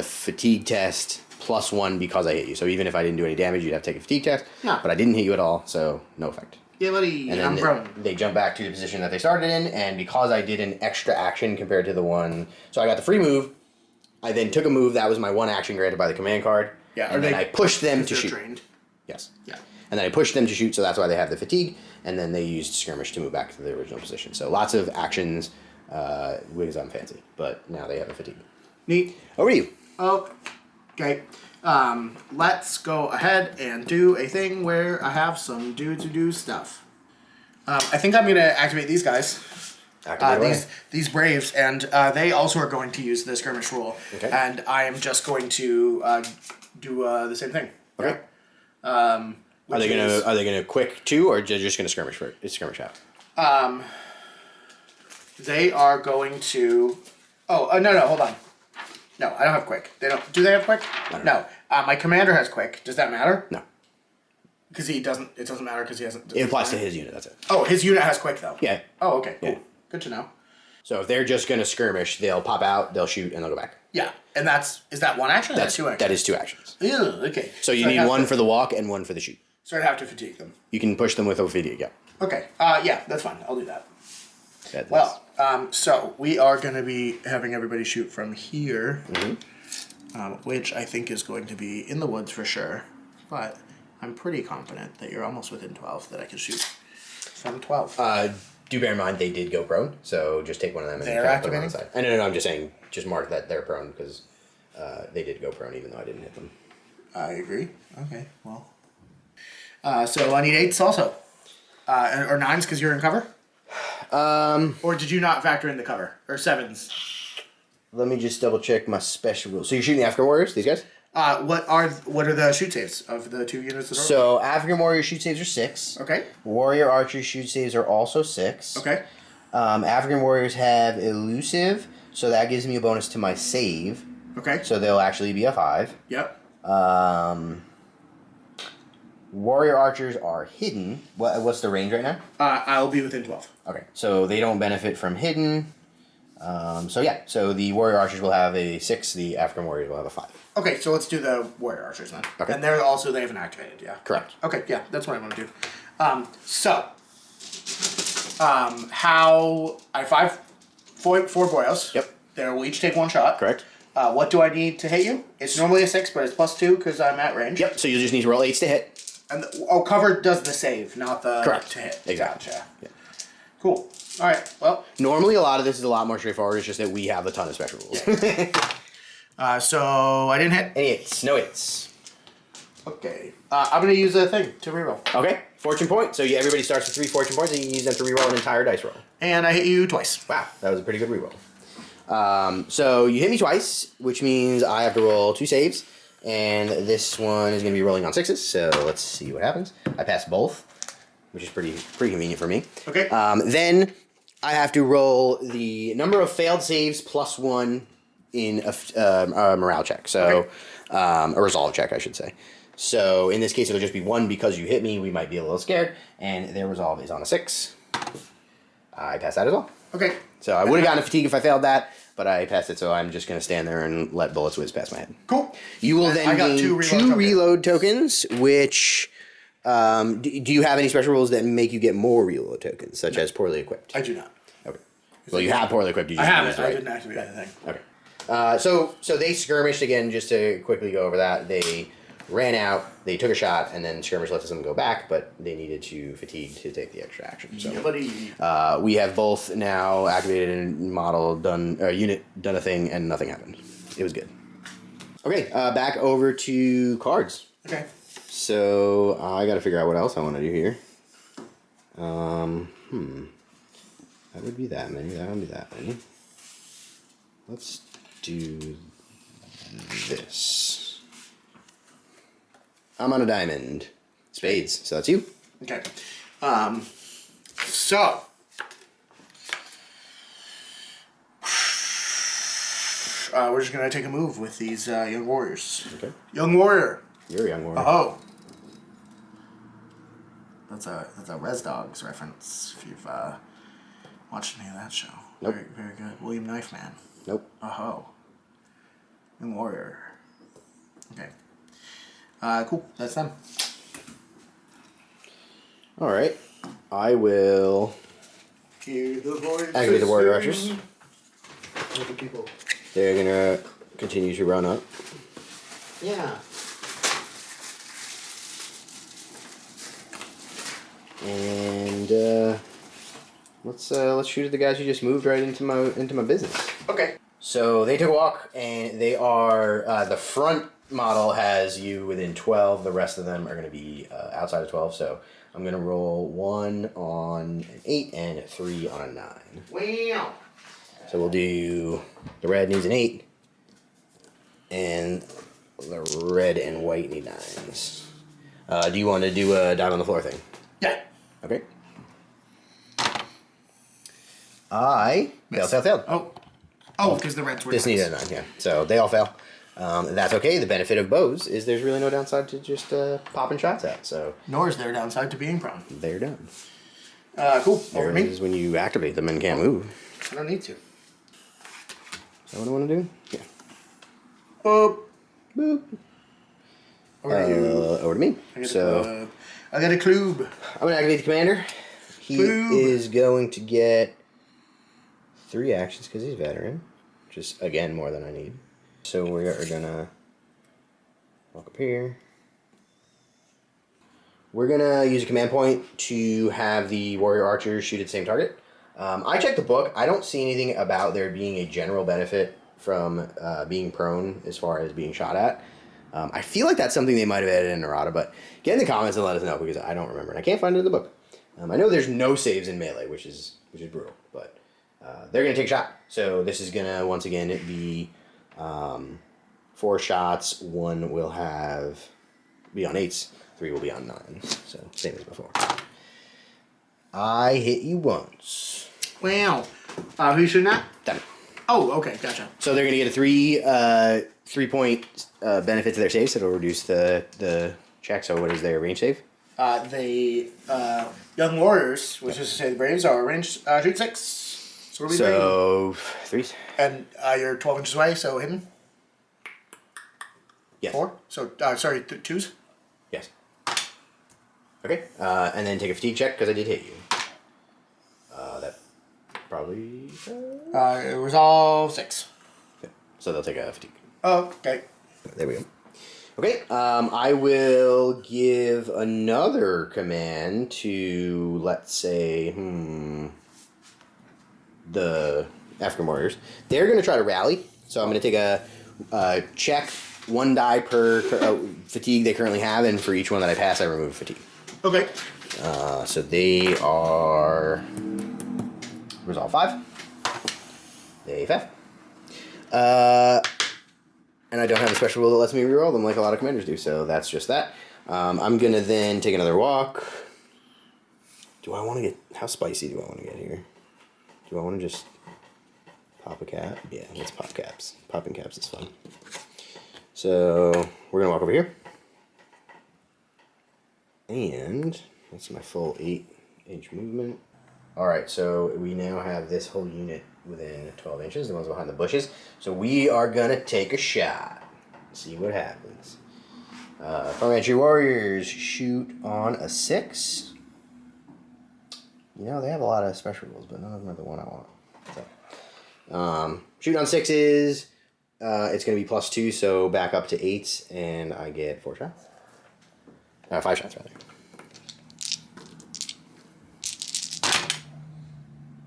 A: fatigue test +1 because I hit you. So even if I didn't do any damage, you'd have to take a fatigue test.
B: Yeah.
A: But I didn't hit you at all, so no effect.
B: Yeah, buddy.
A: And
B: I'm
A: then
B: prone.
A: they jump back to the position that they started in, and because I did an extra action compared to the one, so I got the free move. I then took a move that was my 1 action granted by the command card.
B: Yeah.
A: And then I pushed them to shoot.
B: Trained.
A: Yes.
B: Yeah.
A: And then I pushed them to shoot, so that's why they have the fatigue. And then they used skirmish to move back to the original position. So lots of actions, because I'm fancy. But now they have a fatigue.
B: Neat.
A: Over to you.
B: Okay. Let's go ahead and do a thing where I have some dudes who do stuff. I think I'm going to activate these guys. These Braves, and they also are going to use the skirmish rule.
A: Okay.
B: And I am just going to do the same thing.
A: Okay. Are they gonna quick too, or just gonna skirmish for it? Skirmish out.
B: They are going to. Oh no! Hold on. No, I don't have quick. They don't. Do they have quick? No. My commander has quick. Does that matter?
A: No.
B: Because he doesn't. It doesn't matter because he hasn't.
A: It applies to his unit. That's it.
B: Oh, his unit has quick though.
A: Yeah.
B: Oh, okay. Cool.
A: Yeah.
B: Good to know.
A: So if they're just gonna skirmish, they'll pop out, they'll shoot, and they'll go back.
B: Yeah, and is that 1 action? Or that's 2 actions.
A: That is 2 actions.
B: Yeah. Okay.
A: So you need 1 for the walk and 1 for the shoot.
B: So I'd have to fatigue them.
A: You can push them with a fatigue. Yeah.
B: Okay. Yeah, that's fine. I'll do that. So we are going to be having everybody shoot from here, which I think is going to be in the woods for sure. But I'm pretty confident that you're almost within 12 that I can shoot from 12.
A: Do bear in mind they did go prone, so just take one of them and
B: They're
A: put them on the
B: activating?
A: side. No, I'm just saying, just mark that they're prone because they did go prone even though I didn't hit them.
B: I agree. Okay, well. So I need 8s also. Or 9s because you're in cover? Or did you not factor in the cover? Or 7s?
A: Let me just double check my special rules. So you're shooting the African Warriors, these guys?
B: What are the shoot saves of the 2 units that are
A: So African Warrior shoot saves are 6.
B: Okay.
A: Warrior Archer shoot saves are also 6.
B: Okay.
A: African Warriors have elusive, so that gives me a bonus to my save.
B: Okay.
A: So they'll actually be a 5.
B: Yep.
A: Warrior Archers are hidden. What's the range right now?
B: I'll be within 12.
A: Okay, so they don't benefit from hidden. So the Warrior Archers will have a 6, the African Warriors will have a 5.
B: Okay, so let's do the Warrior Archers then.
A: Okay.
B: And they haven't activated, yeah?
A: Correct.
B: Okay, yeah, that's what I want to do. How I have four boyos.
A: Yep.
B: They will each take 1 shot.
A: Correct.
B: What do I need to hit you? It's normally a 6, but it's +2 because I'm at range.
A: Yep, so you just need to roll 8s to hit.
B: And cover does the save, not the
A: Correct.
B: to hit.
A: Exactly.
B: Gotcha.
A: Yeah.
B: Cool. All right. Well.
A: Normally, a lot of this is a lot more straightforward. It's just that we have a ton of special rules.
B: So I didn't hit.
A: Any 8s? No 8s.
B: Okay. I'm gonna use a thing to reroll.
A: Okay. Fortune point. So everybody starts with 3 fortune points, and you can use them to reroll an entire dice roll.
B: And I hit you twice.
A: Wow, that was a pretty good reroll. So you hit me twice, which means I have to roll 2 saves, and this one is going to be rolling on 6s. So let's see what happens. I pass both, which is pretty convenient for me.
B: Okay.
A: Then I have to roll the number of failed saves +1 in a morale check. So, a resolve check, I should say. So in this case, it'll just be 1 because you hit me. We might be a little scared, and their resolve is on a 6. I passed that as well.
B: Okay.
A: So I would have gotten a fatigue if I failed that, but I passed it. So I'm just gonna stand there and let bullets whiz past my head.
B: Cool.
A: You will then gain 2 reload tokens, which. Do you have any special rules that make you get more reload tokens, such as poorly equipped?
B: I do not.
A: Okay. Well, you have poorly equipped. You just
B: I haven't.
A: used, right?
B: I didn't activate anything.
A: Okay. So they skirmished again. Just to quickly go over that, they ran out. They took a shot, and then skirmish let them go back, but they needed to fatigue to take the extra action. So, we have both now activated and model done unit done a thing, and nothing happened. It was good. Okay. Back over to cards.
B: Okay.
A: So I got to figure out what else I want to do here. That would be that many. That would be that many. Let's do this. I'm on a diamond. Spades. So that's you.
B: Okay. So. We're just gonna take a move with these young warriors.
A: Okay.
B: Young warrior.
A: You're a young warrior.
B: Oh. That's a Res Dogs reference. If you've watched any of that show.
A: Nope.
B: Very, very good. William Knifeman.
A: Nope.
B: Oh. Young warrior. Okay. Cool. That's them.
A: All right. I will
B: Hear the voice.
A: activate the warrior archers.
B: With the people.
A: They're gonna continue to run up.
B: Yeah.
A: And let's shoot at the guys who just moved right into my business.
B: Okay.
A: So they took a walk, and they are the front model has you within 12. The rest of them are going to be outside of 12. So I'm going to roll 1 on an 8 and 3 on a 9.
B: Wow.
A: So we'll do the red needs an 8, and the red and white need 9s. Do you want to do a dime on the floor thing?
B: Yeah.
A: Okay. I failed.
B: Oh, because the reds were.
A: This needed a 9, yeah. So they all fail. That's okay. The benefit of bows is there's really no downside to just popping shots at. So
B: nor is there a downside to being prone.
A: they're done.
B: Cool.
A: There
B: Over
A: it
B: me.
A: is when you activate them and can't move.
B: I don't need to.
A: Is that what I want to do? Yeah.
B: Boop.
A: Boop.
B: Over to you.
A: Over to me.
B: I got a club.
A: I'm going to activate the commander. He
B: Club.
A: is going to get 3 actions because he's a veteran. Which is, again, more than I need. So we are going to walk up here. We're going to use a command point to have the warrior archers shoot at the same target. I checked the book. I don't see anything about there being a general benefit from being prone as far as being shot at. I feel like that's something they might have added in Narada, but get in the comments and let us know because I don't remember and I can't find it in the book. I know there's no saves in melee, which is brutal, but they're gonna take a shot. So this is gonna once again be 4 shots. 1 will be on 8s, 3 will be on 9s. So same as before. I hit you once.
B: Wow. Who's shooting at?
A: Done.
B: Oh, okay, gotcha.
A: So they're gonna get a 3-point benefit to their save, so it'll reduce the check. So what is their range save?
B: The young warriors, which is to say the Braves, are range shoot 6. So what are we doing?
A: So 3s.
B: And you're 12 inches away, so hidden.
A: Yes.
B: 4. So sorry, 2s.
A: Yes. Okay. And then take a fatigue check because I did hit you. That probably.
B: Resolve 6.
A: Okay. So they'll take a fatigue.
B: Oh, okay.
A: There we go. Okay. I will give another command to, let's say, the African warriors. They're going to try to rally. So I'm going to take a check, 1 die per fatigue they currently have, and for each one that I pass, I remove fatigue.
B: Okay.
A: So they are resolve 5. They fail. And I don't have a special rule that lets me reroll them like a lot of commanders do, so that's just that. I'm gonna then take another walk. Do I want to get... How spicy do I want to get here? Do I want to just Pop a cap. Yeah, let's pop caps. Popping caps is fun. So we're gonna walk over here. And that's my full 8-inch movement. Alright, so we now have this whole unit within 12 inches, the ones behind the bushes. So we are gonna take a shot. See what happens. Parliamentary Warriors shoot on a 6. You know, they have a lot of special rules, but none of them are the one I want. So, shoot on 6s. It's going to be +2, so back up to 8s, and I get 4 shots. 5 shots, rather.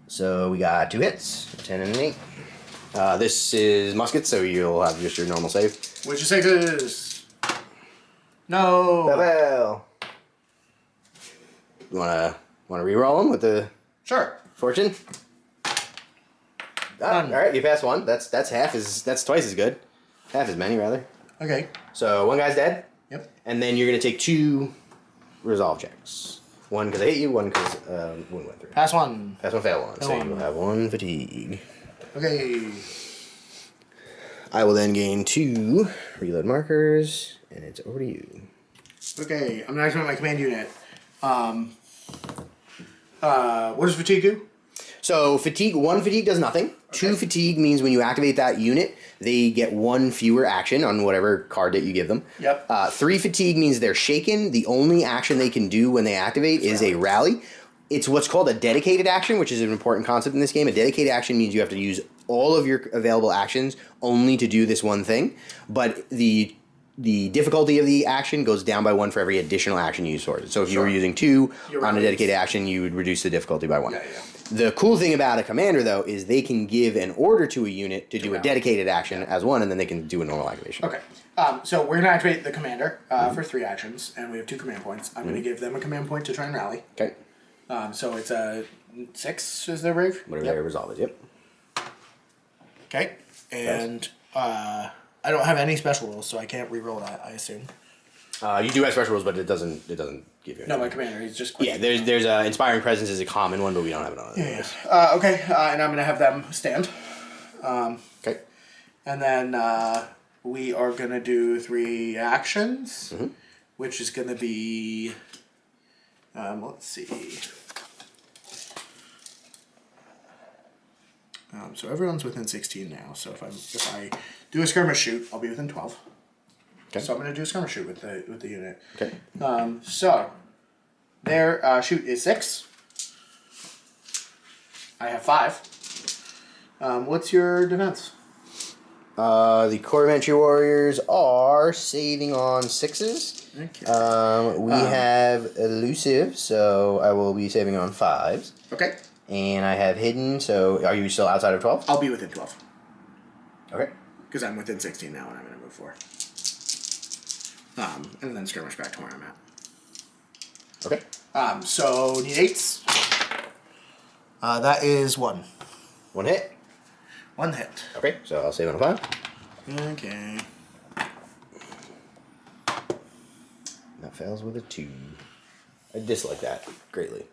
A: So we got 2 hits, a 10 and an 8. This is musket, so you'll have just your normal save.
B: Which is 6s? No.
A: Well. You wanna re-roll them with the fortune? All right, you pass 1. That's twice as good. Half as many, rather.
B: Okay.
A: So 1 guy's dead.
B: Yep.
A: And then you're gonna take 2 resolve checks. 1 because I hit you. 1 because wound went through.
B: Pass 1.
A: Pass 1, fail 1. So you'll have 1 fatigue.
B: Okay.
A: I will then gain 2 reload markers, and it's over to you.
B: Okay, I'm gonna activate my command unit. What does fatigue do?
A: So 1 fatigue does nothing. Okay. 2 fatigue means when you activate that unit, they get 1 fewer action on whatever card that you give them.
B: Yep.
A: 3 fatigue means they're shaken. The only action they can do when they activate is a rally. It's what's called a dedicated action, which is an important concept in this game. A dedicated action means you have to use all of your available actions only to do this one thing. But the difficulty of the action goes down by 1 for every additional action you use for it. So if you were using 2 on a dedicated action, you would reduce the difficulty by 1.
B: Yeah.
A: The cool thing about a commander, though, is they can give an order to a unit to do a dedicated action as 1, and then they can do a normal activation.
B: Okay. So we're going to activate the commander for 3 actions, and we have 2 command points. I'm going to give them a command point to try and rally.
A: Okay.
B: So it's a 6 is their brave?
A: Whatever their resolve is, yep.
B: Okay. And I don't have any special rules, so I can't re-roll that, I assume.
A: You do have special rules, but it doesn't give you anything.
B: No, my commander, he's just quick.
A: Yeah, there's Inspiring Presence is a common one, but we don't have it on it.
B: Yeah. Okay, and I'm going to have them stand.
A: Okay.
B: And then we are going to do 3 actions, which is going to be, let's see. So everyone's within 16 now, so if I do a skirmish shoot, I'll be within 12. Okay. So I'm going to do a skirmish shoot with the unit.
A: Okay.
B: So their shoot is 6. I have 5. What's your defense?
A: The Parliamentary Warriors are saving on 6s.
B: Okay.
A: We have elusive, so I will be saving on 5s.
B: Okay.
A: And I have hidden, so are you still outside of 12?
B: I'll be within 12.
A: Okay.
B: Because I'm within 16 now and I'm going to move 4. And then skirmish back to where I'm at.
A: Okay.
B: So need 8s. That is 1.
A: 1 hit.
B: 1 hit.
A: Okay, so I'll save on a 5.
B: Okay.
A: That fails with a 2. I dislike that greatly.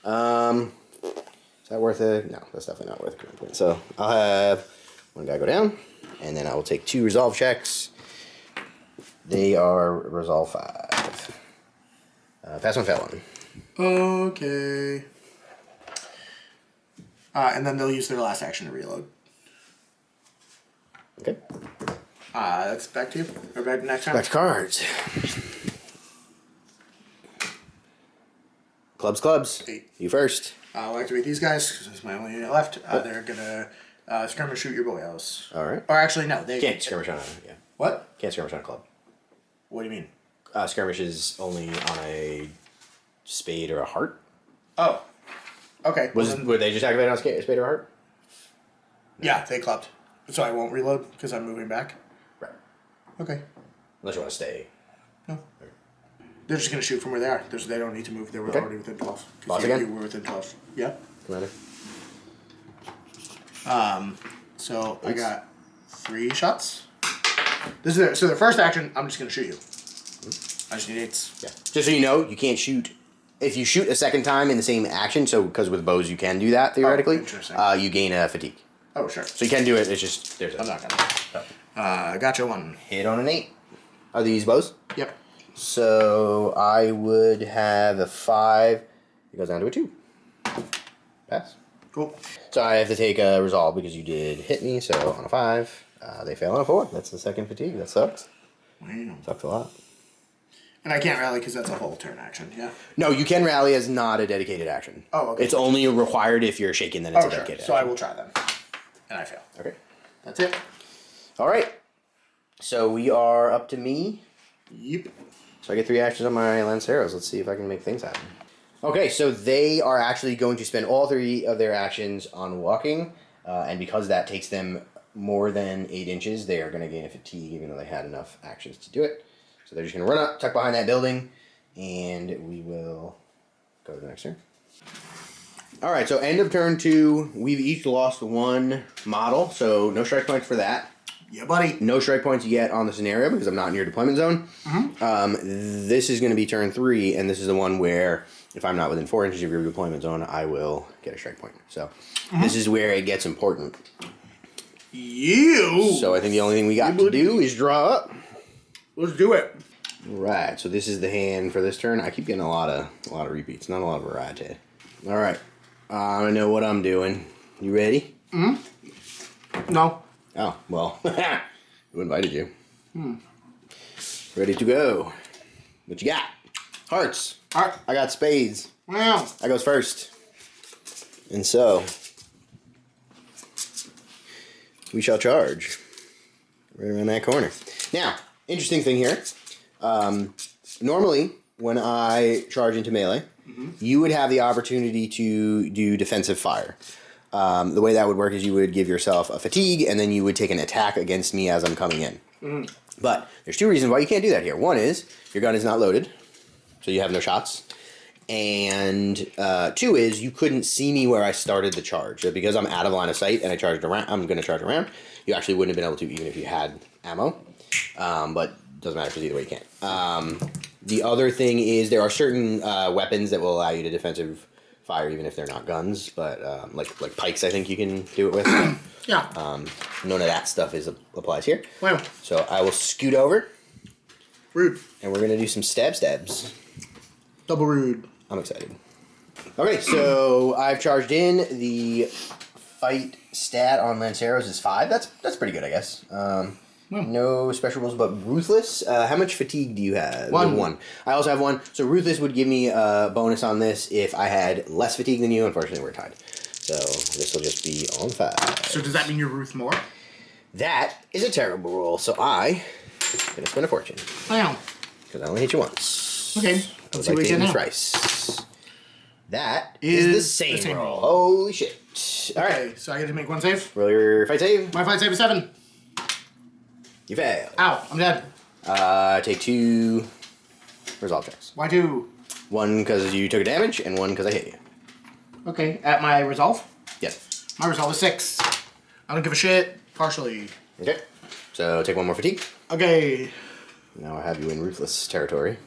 A: Is that worth it? No, that's definitely not worth it. So I'll have 1 guy go down, and then I will take 2 resolve checks. They are resolve 5. Pass 1, fail 1.
B: Okay. And then they'll use their last action to reload.
A: Okay.
B: That's back to you. Or back next time.
A: Back to cards. Clubs.
B: 8.
A: You first.
B: I'll activate these guys because it's my only unit left. They're gonna skirmish shoot your boyos.
A: All right.
B: Or actually, no, they
A: Can't skirmish on
B: What?
A: Can't skirmish on a club.
B: What do you mean?
A: Skirmish is only on a spade or a heart.
B: Oh. Okay.
A: Were they just activated on a spade or a heart?
B: Yeah, they clubbed. So I won't reload because I'm moving back.
A: Right.
B: Okay.
A: Unless you want to stay.
B: No. They're just gonna shoot from where they are. They don't need to move. They were already within 12.
A: Boss again?
B: You were within 12. Yeah.
A: Commander.
B: So I got 3 shots. This is so their first action. I'm just gonna shoot you. I just need 8s.
A: Yeah. Just so you know, you can't shoot. If you shoot a second time in the same action, so because with bows you can do that theoretically,
B: interesting.
A: You gain a fatigue.
B: Oh, sure.
A: So you can do it, it's just, there's
B: I'm not gonna. Gotcha 1.
A: Hit on an 8. Are these bows?
B: Yep.
A: So I would have a 5. It goes down to a 2. Pass.
B: Cool.
A: So I have to take a resolve because you did hit me, so on a 5. They fail on a 4. That's the second fatigue. That sucks.
B: Wow.
A: Sucks a lot.
B: And I can't rally because that's a whole turn action, yeah?
A: No, you can rally as not a dedicated action.
B: Oh, okay.
A: It's only required if you're shaken, then it's a dedicated
B: So
A: action.
B: I will try then. And I fail.
A: Okay.
B: That's it.
A: All right. So we are up to me.
B: Yep.
A: So I get 3 actions on my Lanceros. Let's see if I can make things happen. Okay, so they are actually going to spend all 3 of their actions on walking. And because that takes them more than 8 inches, they are going to gain a fatigue, even though they had enough actions to do it. So they're just going to run up, tuck behind that building, and we will go to the next turn. All right, so end of turn 2. We've each lost 1 model, so no strike points for that.
B: Yeah, buddy.
A: No strike points yet on the scenario because I'm not in your deployment zone. This is going to be turn 3, and this is the one where if I'm not within 4 inches of your deployment zone, I will get a strike point. So this is where it gets important. So I think the only thing we got to do is draw up.
B: Let's do it.
A: Right, so this is the hand for this turn. I keep getting a lot of repeats, not a lot of variety. All right, I know what I'm doing. You ready?
B: No.
A: Oh, well, who invited you? Ready to go. What you got? Hearts.
B: Heart.
A: I got spades.
B: Wow.
A: I goes first. And so, we shall charge. Right around that corner. Now, interesting thing here. Normally, when I charge into melee, you would have the opportunity to do defensive fire. The way that would work is you would give yourself a fatigue, and then you would take an attack against me as I'm coming in. But there's 2 reasons why you can't do that here. One is your gun is not loaded, so you have no shots. And 2 is you couldn't see me where I started the charge. So because I'm out of line of sight and I charged around, I'm going to charge around. You actually wouldn't have been able to even if you had ammo. But doesn't matter because either way you can't. The other thing is there are certain weapons that will allow you to defensive fire even if they're not guns, but like pikes I think you can do it with.
B: Yeah.
A: None of that stuff applies here.
B: Wow.
A: So I will scoot over.
B: Rude.
A: And we're going to do some stabs.
B: Double rude.
A: I'm excited. Okay, so I've charged in. The fight stat on Lanceros is 5. That's pretty good, I guess. No special rules, but Ruthless. How much fatigue do you have?
B: 1.
A: I also have 1. So Ruthless would give me a bonus on this if I had less fatigue than you. Unfortunately, we're tied. So this will just be on 5.
B: So does that mean you're Ruth more?
A: That is a terrible roll. So I'm going to spend a fortune.
B: Wow.
A: Because I only hit you once.
B: Okay.
A: I would like to hit you thrice. That is the same roll. Holy shit. All right.
B: Okay, so I get to make 1 save?
A: Roll your fight save.
B: My fight save is 7.
A: You fail.
B: Ow, I'm dead.
A: Take 2 resolve checks.
B: Why 2?
A: 1 because you took a damage, and 1 because I hit you.
B: Okay, at my resolve?
A: Yes.
B: My resolve is 6. I don't give a shit. Partially.
A: Okay. So take 1 more fatigue.
B: Okay.
A: Now I have you in Ruthless territory.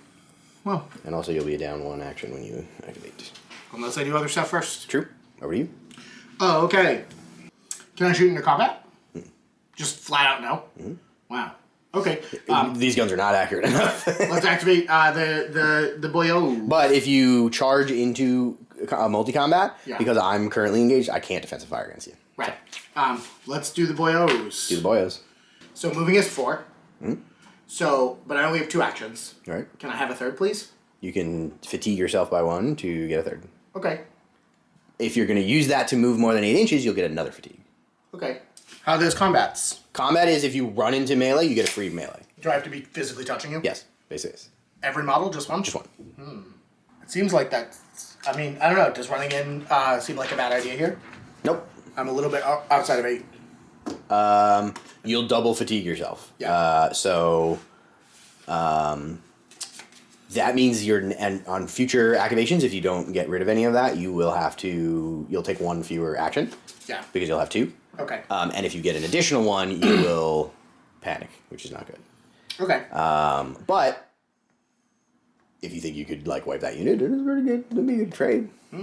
B: Well.
A: And also you'll be a down 1 action when you activate.
B: Unless I do other stuff first.
A: True. Over to you.
B: Oh, okay. Can I shoot into combat? Just flat out no? Wow. Okay.
A: These guns are not accurate enough.
B: Let's activate the boyo.
A: But if you charge into multi-combat, because I'm currently engaged, I can't defensive fire against you.
B: Right. Let's do the boyos.
A: Do the boyos.
B: So moving is 4. So, but I only have 2 actions.
A: All right.
B: Can I have a third, please?
A: You can fatigue yourself by 1 to get a third.
B: Okay.
A: If you're going to use that to move more than 8 inches, you'll get another fatigue.
B: Okay. How are those combats?
A: Combat is if you run into melee, you get a free melee.
B: Do I have to be physically touching you?
A: Yes, basically.
B: Every model, just 1?
A: Just 1.
B: It seems like that's... I mean, I don't know. Does running in seem like a bad idea here?
A: Nope.
B: I'm a little bit outside of 8.
A: You'll double fatigue yourself.
B: Yeah.
A: That means and on future activations, if you don't get rid of any of that, you'll take 1 fewer action.
B: Yeah.
A: Because you'll have 2.
B: Okay.
A: And if you get an additional 1, you will panic, which is not good.
B: Okay.
A: But if you think you could like wipe that unit, it is very good. It'd be a good trade.
B: All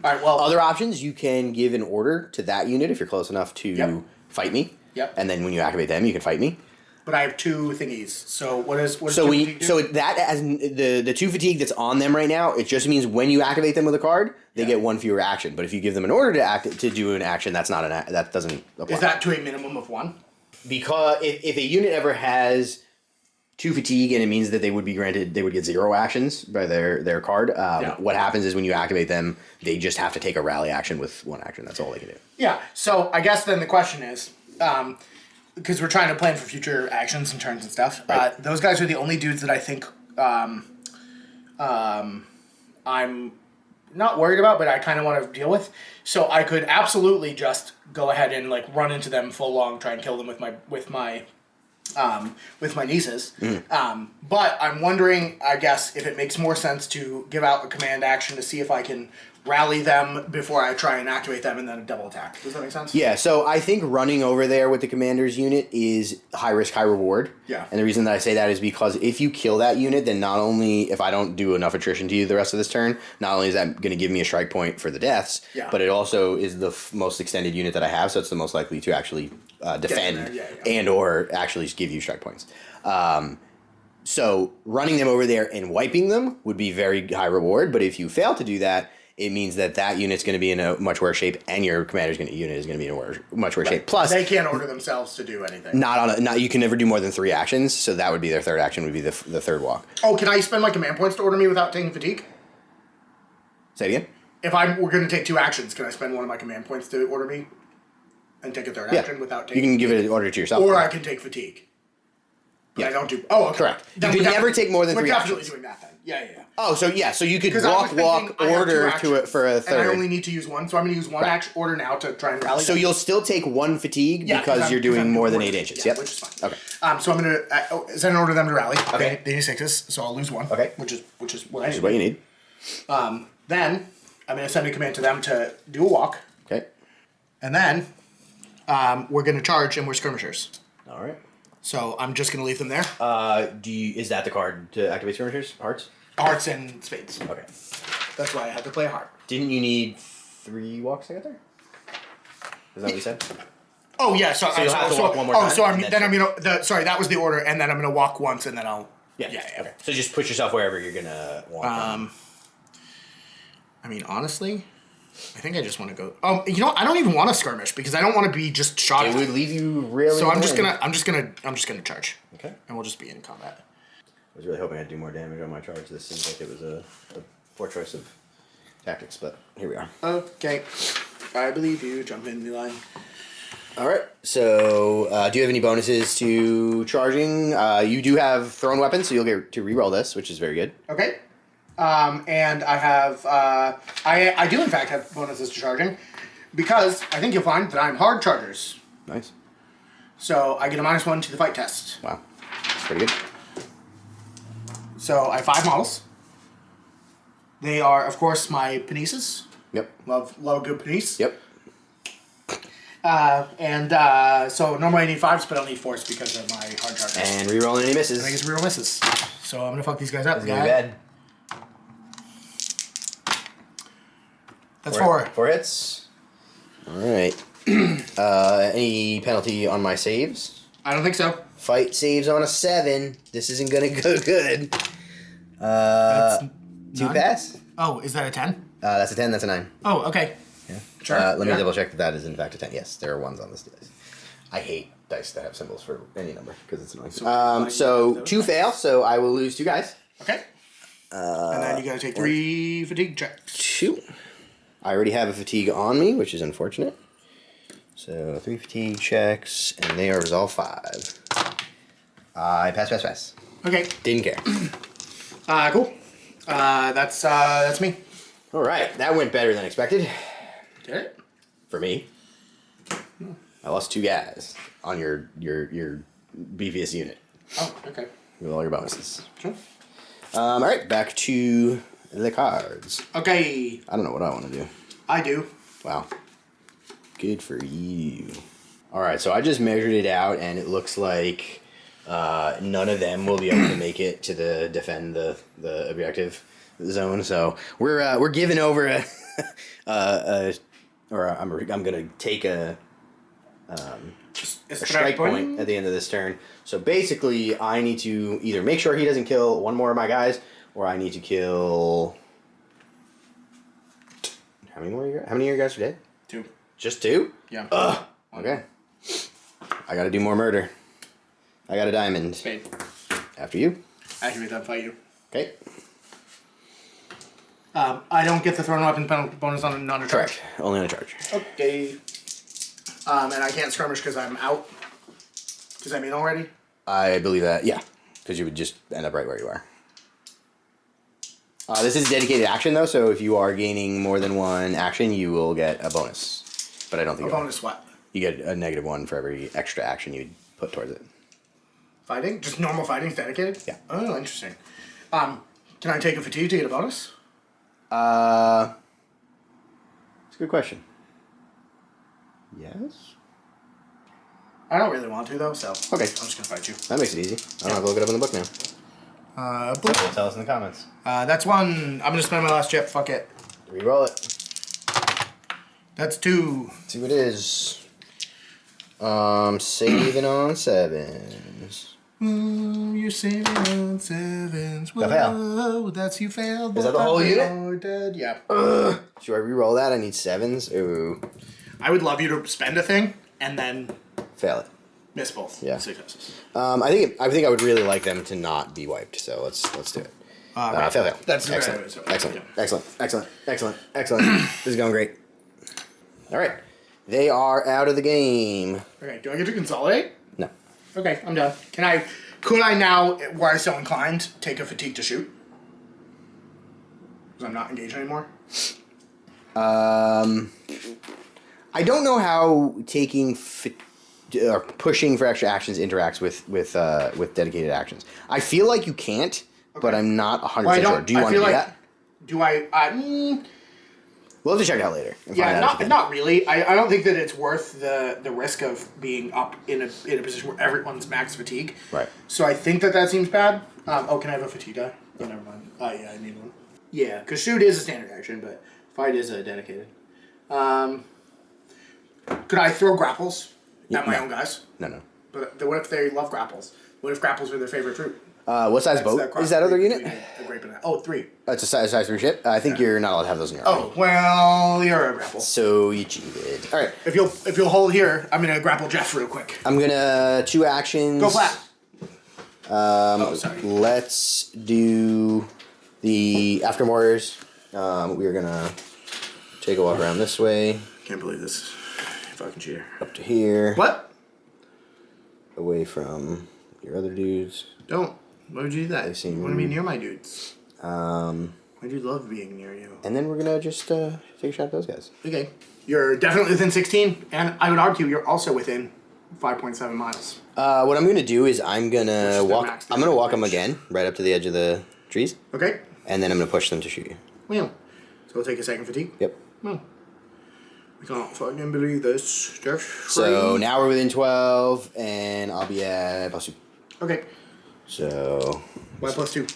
B: right. Well,
A: Other options, you can give an order to that unit if you're close enough to fight me.
B: Yep.
A: And then when you activate them, you can fight me.
B: But I have 2 thingies. So what does
A: that as the 2 fatigue that's on them right now, it just means when you activate them with a card, they get 1 fewer action. But if you give them an order to do an action, that's not that doesn't apply.
B: Is that to a minimum of 1?
A: Because if a unit ever has 2 fatigue and it means that they would get 0 actions by their card. What happens is when you activate them, they just have to take a rally action with 1 action. That's all they can do.
B: Yeah. So I guess then the question is. Because we're trying to plan for future actions and turns and stuff. Right. Those guys are the only dudes that I think I'm not worried about, but I kind of want to deal with. So I could absolutely just go ahead and like run into them full long, try and kill them with my nieces. But I'm wondering, I guess, if it makes more sense to give out a command action to see if I can rally them before I try and activate them and then a double attack. Does that make sense?
A: Yeah, so I think running over there with the commander's unit is high risk, high reward.
B: Yeah.
A: And the reason that I say that is because if you kill that unit, then not only, if I don't do enough attrition to you the rest of this turn, not only is that going to give me a strike point for the deaths, but it also is the most extended unit that I have, so it's the most likely to actually defend and or actually give you strike points. So running them over there and wiping them would be very high reward, but if you fail to do that, it means that unit's going to be in a much worse shape, and your commander's unit is going to be in a much worse shape. Plus,
B: they can't order themselves to do anything.
A: You can never do more than 3 actions, so that would be their third action. Would be the third walk.
B: Oh, can I spend my command points to order me without taking fatigue?
A: Say it again.
B: If we're going to take 2 actions, can I spend one of my command points to order me and take a third action without taking?
A: You can give it an order to yourself,
B: or I can take fatigue. But I don't do. Oh, okay.
A: Correct. You can never take more than 3 actions.
B: We're definitely doing that then. Yeah.
A: Oh, so you could walk, order to it for a third.
B: And I only need to use 1, so I'm going to use 1 action order now to try and rally.
A: So you'll still take 1 fatigue because you're doing more than 8 inches.
B: Yeah, which is fine. Okay. So I'm going to send an order them to rally.
A: Okay.
B: They need 6s, so I'll lose 1.
A: Okay.
B: Which is what I need.
A: Which is what you need.
B: Then I'm going to send a command to them to do a walk.
A: Okay.
B: And then we're going to charge, and we're skirmishers.
A: All right.
B: So I'm just going to leave them there.
A: Is that the card to activate skirmishers? Hearts?
B: Hearts and spades.
A: Okay.
B: That's why I had to play a heart.
A: Didn't you need 3 walks together? Is that what you said?
B: Oh yeah. So
A: you'll have to walk one more time.
B: Oh, so I'm gonna. Sorry, that was the order, and then I'm gonna walk once, and then I'll. Yeah.
A: Okay. So just push yourself wherever you're gonna walk.
B: I mean, honestly, I think I just want to go. I don't even want to skirmish because I don't want to be just shot.
A: It would leave you really.
B: So I'm just gonna charge.
A: Okay.
B: And we'll just be in combat.
A: I was really hoping I'd do more damage on my charge. This seems like it was a poor choice of tactics, but here we are.
B: Okay. I believe you. Jump in the line.
A: All right. So, do you have any bonuses to charging? You do have thrown weapons, so you'll get to reroll this, which is very good.
B: Okay. And I have. I do in fact have bonuses to charging, because I think you'll find that I'm hard chargers.
A: Nice.
B: So I get a -1 to the fight test.
A: Wow. That's pretty good.
B: So I have 5 models. They are, of course, my Penises.
A: Yep.
B: Love a good Penise.
A: Yep.
B: So normally I need 5s, but I'll need 4s because of my hard charges.
A: And reroll any misses.
B: I think it's reroll misses. So I'm gonna fuck these guys up.
A: It's gonna be bad.
B: That's 4.
A: 4 hits. All right. Any penalty on my saves?
B: I don't think so.
A: Fight saves on a 7. This isn't gonna go good.
B: That's
A: 2 pass.
B: Oh, is that a 10?
A: That's a 10. That's a 9.
B: Oh, okay.
A: Yeah.
B: Sure.
A: Let me double check that is in fact a 10. Yes, there are 1s on this dice. I hate dice that have symbols for any number because it's annoying. So 2 fail, so I will lose 2 guys.
B: Okay. And then you gotta take 3 fatigue checks.
A: 2. I already have a fatigue on me, which is unfortunate. So 3 fatigue checks, and they are resolve 5. I pass.
B: Okay.
A: Didn't care.
B: Cool. That's me.
A: All right, that went better than expected.
B: Did it?
A: For me. I lost 2 guys on your beefiest unit.
B: Oh, okay.
A: With all your bonuses.
B: Sure.
A: All right, back to the cards.
B: Okay.
A: I don't know what I want to do.
B: I do.
A: Wow. Good for you. All right, so I just measured it out, and it looks like None of them will be able to make it to defend the objective zone. So we're giving over I'm gonna take a strike point at the end of this turn. So basically, I need to either make sure he doesn't kill one more of my guys, or I need to kill. How many more? How many of your guys are dead?
B: 2.
A: Just 2?
B: Yeah.
A: Ugh. Okay. I got to do more murder. I got a diamond.
B: Spade.
A: After you.
B: Activate that. Fight you.
A: Okay.
B: I don't get the thrown weapon penalty bonus on a charge.
A: Correct. Only on a charge.
B: Okay. And I can't skirmish because I'm out. Does that mean already?
A: I believe that, yeah. Because you would just end up right where you are. This is a dedicated action, though, so if you are gaining more than one action, you will get a bonus. But I don't think
B: a bonus what?
A: You get a -1 for every extra action you'd put towards it.
B: Fighting? Just normal fighting is dedicated?
A: Yeah.
B: Oh, interesting. Can I take a fatigue to get a bonus?
A: It's a good question. Yes?
B: I don't really want to, though, so...
A: Okay.
B: I'm just going to fight you.
A: That makes it easy. I don't have to look it up in the book now. Tell us in the comments.
B: That's 1. I'm going to spend my last chip. Fuck it.
A: Reroll it.
B: That's 2.
A: See what it is. Saving on 7s.
B: You're saving on 7s. Whoa, that's you failed.
A: Is that the whole unit?
B: You're dead. Yeah.
A: Should I reroll that? I need 7s. Ooh.
B: I would love you to spend a thing and then
A: Fail it.
B: miss both.
A: Yeah.
B: Successes.
A: I think I would really like them to not be wiped. So let's do it. Fail.
B: That's
A: excellent.
B: So,
A: Excellent.
B: yeah.
A: Excellent. This is going great. All right, they are out of the game.
B: Okay. Do I get to consolidate?
A: No.
B: Okay, I'm done. Could I now, where I'm so inclined, take a fatigue to shoot? Because I'm not engaged anymore.
A: I don't know how taking or pushing for extra actions interacts with dedicated actions. I feel like you can't, but I'm not 100% sure. Do you want to do that?
B: Do I?
A: We'll have to check it out later.
B: Yeah, not really. I don't think that it's worth the risk of being up in a position where everyone's max fatigue.
A: Right.
B: So I think that seems bad. Can I have a fatigue die? Oh, never mind. Yeah, I need one. Yeah, because shoot is a standard action, but fight is a dedicated. Could I throw grapples at my own guys?
A: No.
B: But what if they love grapples? What if grapples are their favorite fruit?
A: What size boat is that other unit?
B: A grape and 3.
A: It's a size 3 ship. I think you're not allowed to have those in your army.
B: Oh, well, you're a grapple.
A: So you cheated. All right.
B: If you'll hold here, I'm gonna grapple Jeff real quick.
A: I'm gonna 2 actions.
B: Go flat.
A: Sorry. Let's do the Aftermortars. We are gonna take a walk around this way.
B: Can't believe this. Fucking cheater.
A: Up to here.
B: What?
A: Away from your other dudes.
B: Don't. Why would you do that?
A: They seem
B: You want to be near my dudes.
A: I
B: do love being near you.
A: And then we're gonna just take a shot at those guys.
B: Okay. You're definitely within 16, and I would argue you're also within 5.7 miles.
A: What I'm gonna do is I'm gonna walk. I'm gonna walk them
B: range.
A: again, right up to the edge of the trees.
B: Okay.
A: And then I'm gonna push them to shoot you.
B: Well, so we'll take a second fatigue.
A: Yep.
B: Well, I can't fucking believe this, Jeff.
A: So now we're within 12, and I'll be at +2.
B: Okay.
A: So.
B: Why +2?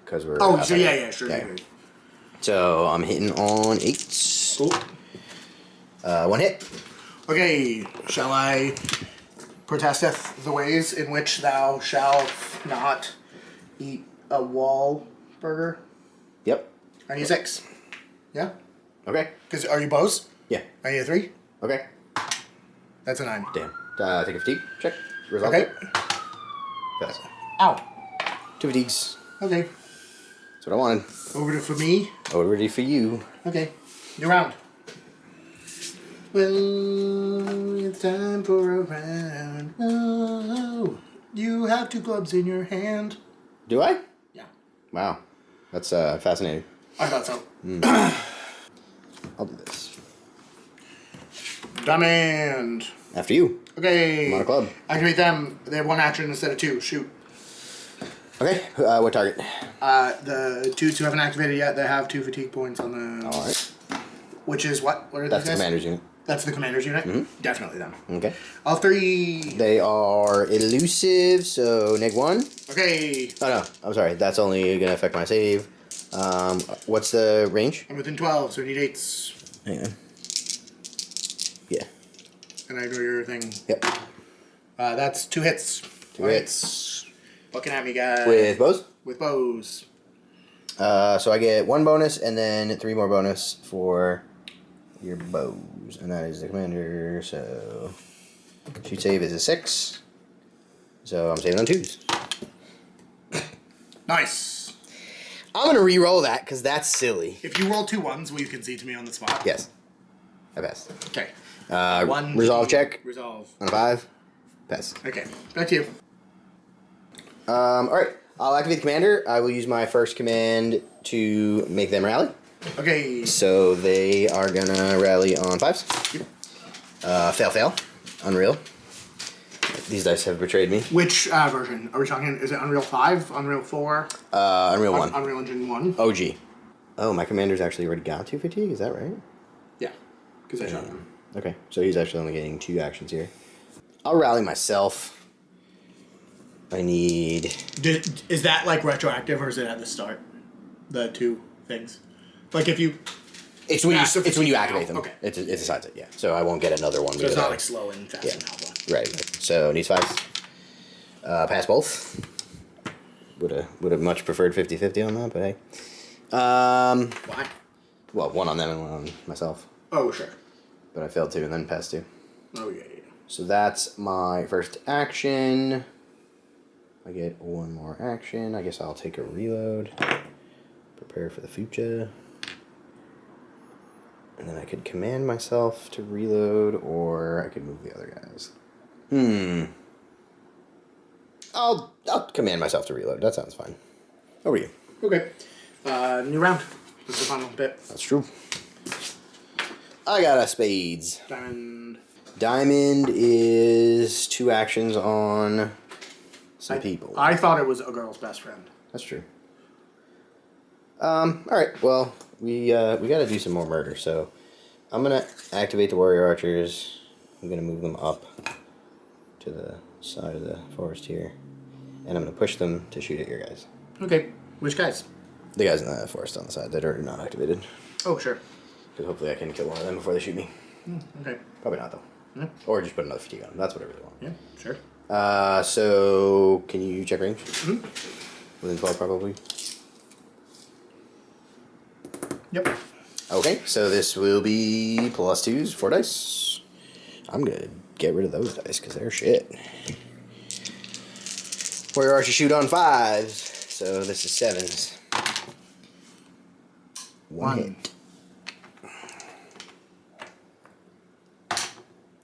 A: Because we're.
B: Oh, so yeah, sure.
A: Yeah. So I'm hitting on 8s.
B: Cool.
A: 1 hit.
B: Okay, shall I protesteth the ways in which thou shalt not eat a wall burger?
A: Yep.
B: I need 6. Yeah?
A: Okay.
B: Because are you bows?
A: Yeah.
B: I need a 3.
A: Okay.
B: That's a 9.
A: Damn. Take a fatigue. Check. Result.
B: Okay.
A: Fails.
B: Ow. 2
A: fatigues.
B: Okay.
A: That's what I wanted.
B: Over for me.
A: Over for you.
B: Okay. New round. Well, it's time for a round. Whoa. You have 2 clubs in your hand.
A: Do I?
B: Yeah.
A: Wow. That's fascinating.
B: I thought so.
A: I'll do this.
B: Demand.
A: After you.
B: Okay.
A: I'm on a club.
B: Activate them. They have 1 action instead of 2. Shoot.
A: Okay. What target?
B: The 2s who haven't activated yet, they have 2 fatigue points on the...
A: Alright.
B: Which is what? What are
A: That's
B: these
A: the
B: guys?
A: commander's unit.
B: That's the commander's unit?
A: Mm-hmm.
B: Definitely them.
A: Okay.
B: All 3.
A: They are elusive, so -1.
B: Okay.
A: Oh no, I'm sorry. That's only gonna affect my save. What's the range?
B: I'm within 12, so I need 8s.
A: Hang on. Yeah.
B: And I know your thing.
A: Yep.
B: That's 2 hits.
A: 2 hits.
B: Looking at me, guys.
A: With bows?
B: With bows.
A: So I get 1 bonus and then 3 more bonus for your bows. And that is the commander, so... Shoot save is a 6. So I'm saving on 2s.
B: Nice.
A: I'm going to re-roll that because that's silly.
B: If you roll 2 1s, will you concede to me on the spot?
A: Yes. I pass.
B: Okay.
A: 1 resolve check.
B: Resolve.
A: On a 5. Pass.
B: Okay. Back to you.
A: Alright. I'll activate the commander. I will use my first command to make them rally.
B: Okay.
A: So they are going to rally on 5s.
B: Yep.
A: Fail. Unreal. These dice have betrayed me.
B: Which version? Are we talking, is it Unreal 5? Unreal 4?
A: Unreal 1.
B: Unreal Engine 1?
A: OG. Oh, my commander's actually already got 2 fatigue, is that right?
B: Yeah. Because I shot him.
A: Okay, so he's actually only getting 2 actions here. I'll rally myself. I need...
B: Is that like retroactive or is it at the start? The 2 things? Like if you...
A: It's when you activate them.
B: Okay.
A: It decides it, yeah. So I won't get another one.
B: So it's not like slow and fast and alpha.
A: Right. So needs 5s. Pass both. Would have much preferred 50-50 on that, but hey.
B: Why?
A: Well, 1 on them and 1 on myself.
B: Oh, sure.
A: But I failed 2 and then passed 2.
B: Oh, yeah.
A: So that's my first action. I get 1 more action. I guess I'll take a reload. Prepare for the future. And then I could command myself to reload, or I could move the other guys. I'll command myself to reload. That sounds fine. Over to you.
B: Okay. New round. That's the final bit.
A: That's true. I got a spades.
B: Diamond.
A: Diamond is 2 actions on some people.
B: I thought it was a girl's best friend.
A: That's true. Alright, well, we gotta do some more murder, so I'm gonna activate the warrior archers. I'm gonna move them up to the side of the forest here. And I'm gonna push them to shoot at your guys.
B: Okay. Which guys?
A: The guys in the forest on the side that are not activated.
B: Oh, sure.
A: Because hopefully I can kill one of them before they shoot me.
B: Okay.
A: Probably not, though.
B: Yeah.
A: Or just put another fatigue on them. That's what I really want.
B: Yeah, sure.
A: So, can you check range? Mm-hmm. Within 12, probably.
B: Yep.
A: Okay, so this will be +2s, 4 dice. I'm gonna get rid of those dice because they're shit. Warrior archer shoot on 5s, so this is 7s. 1 hit.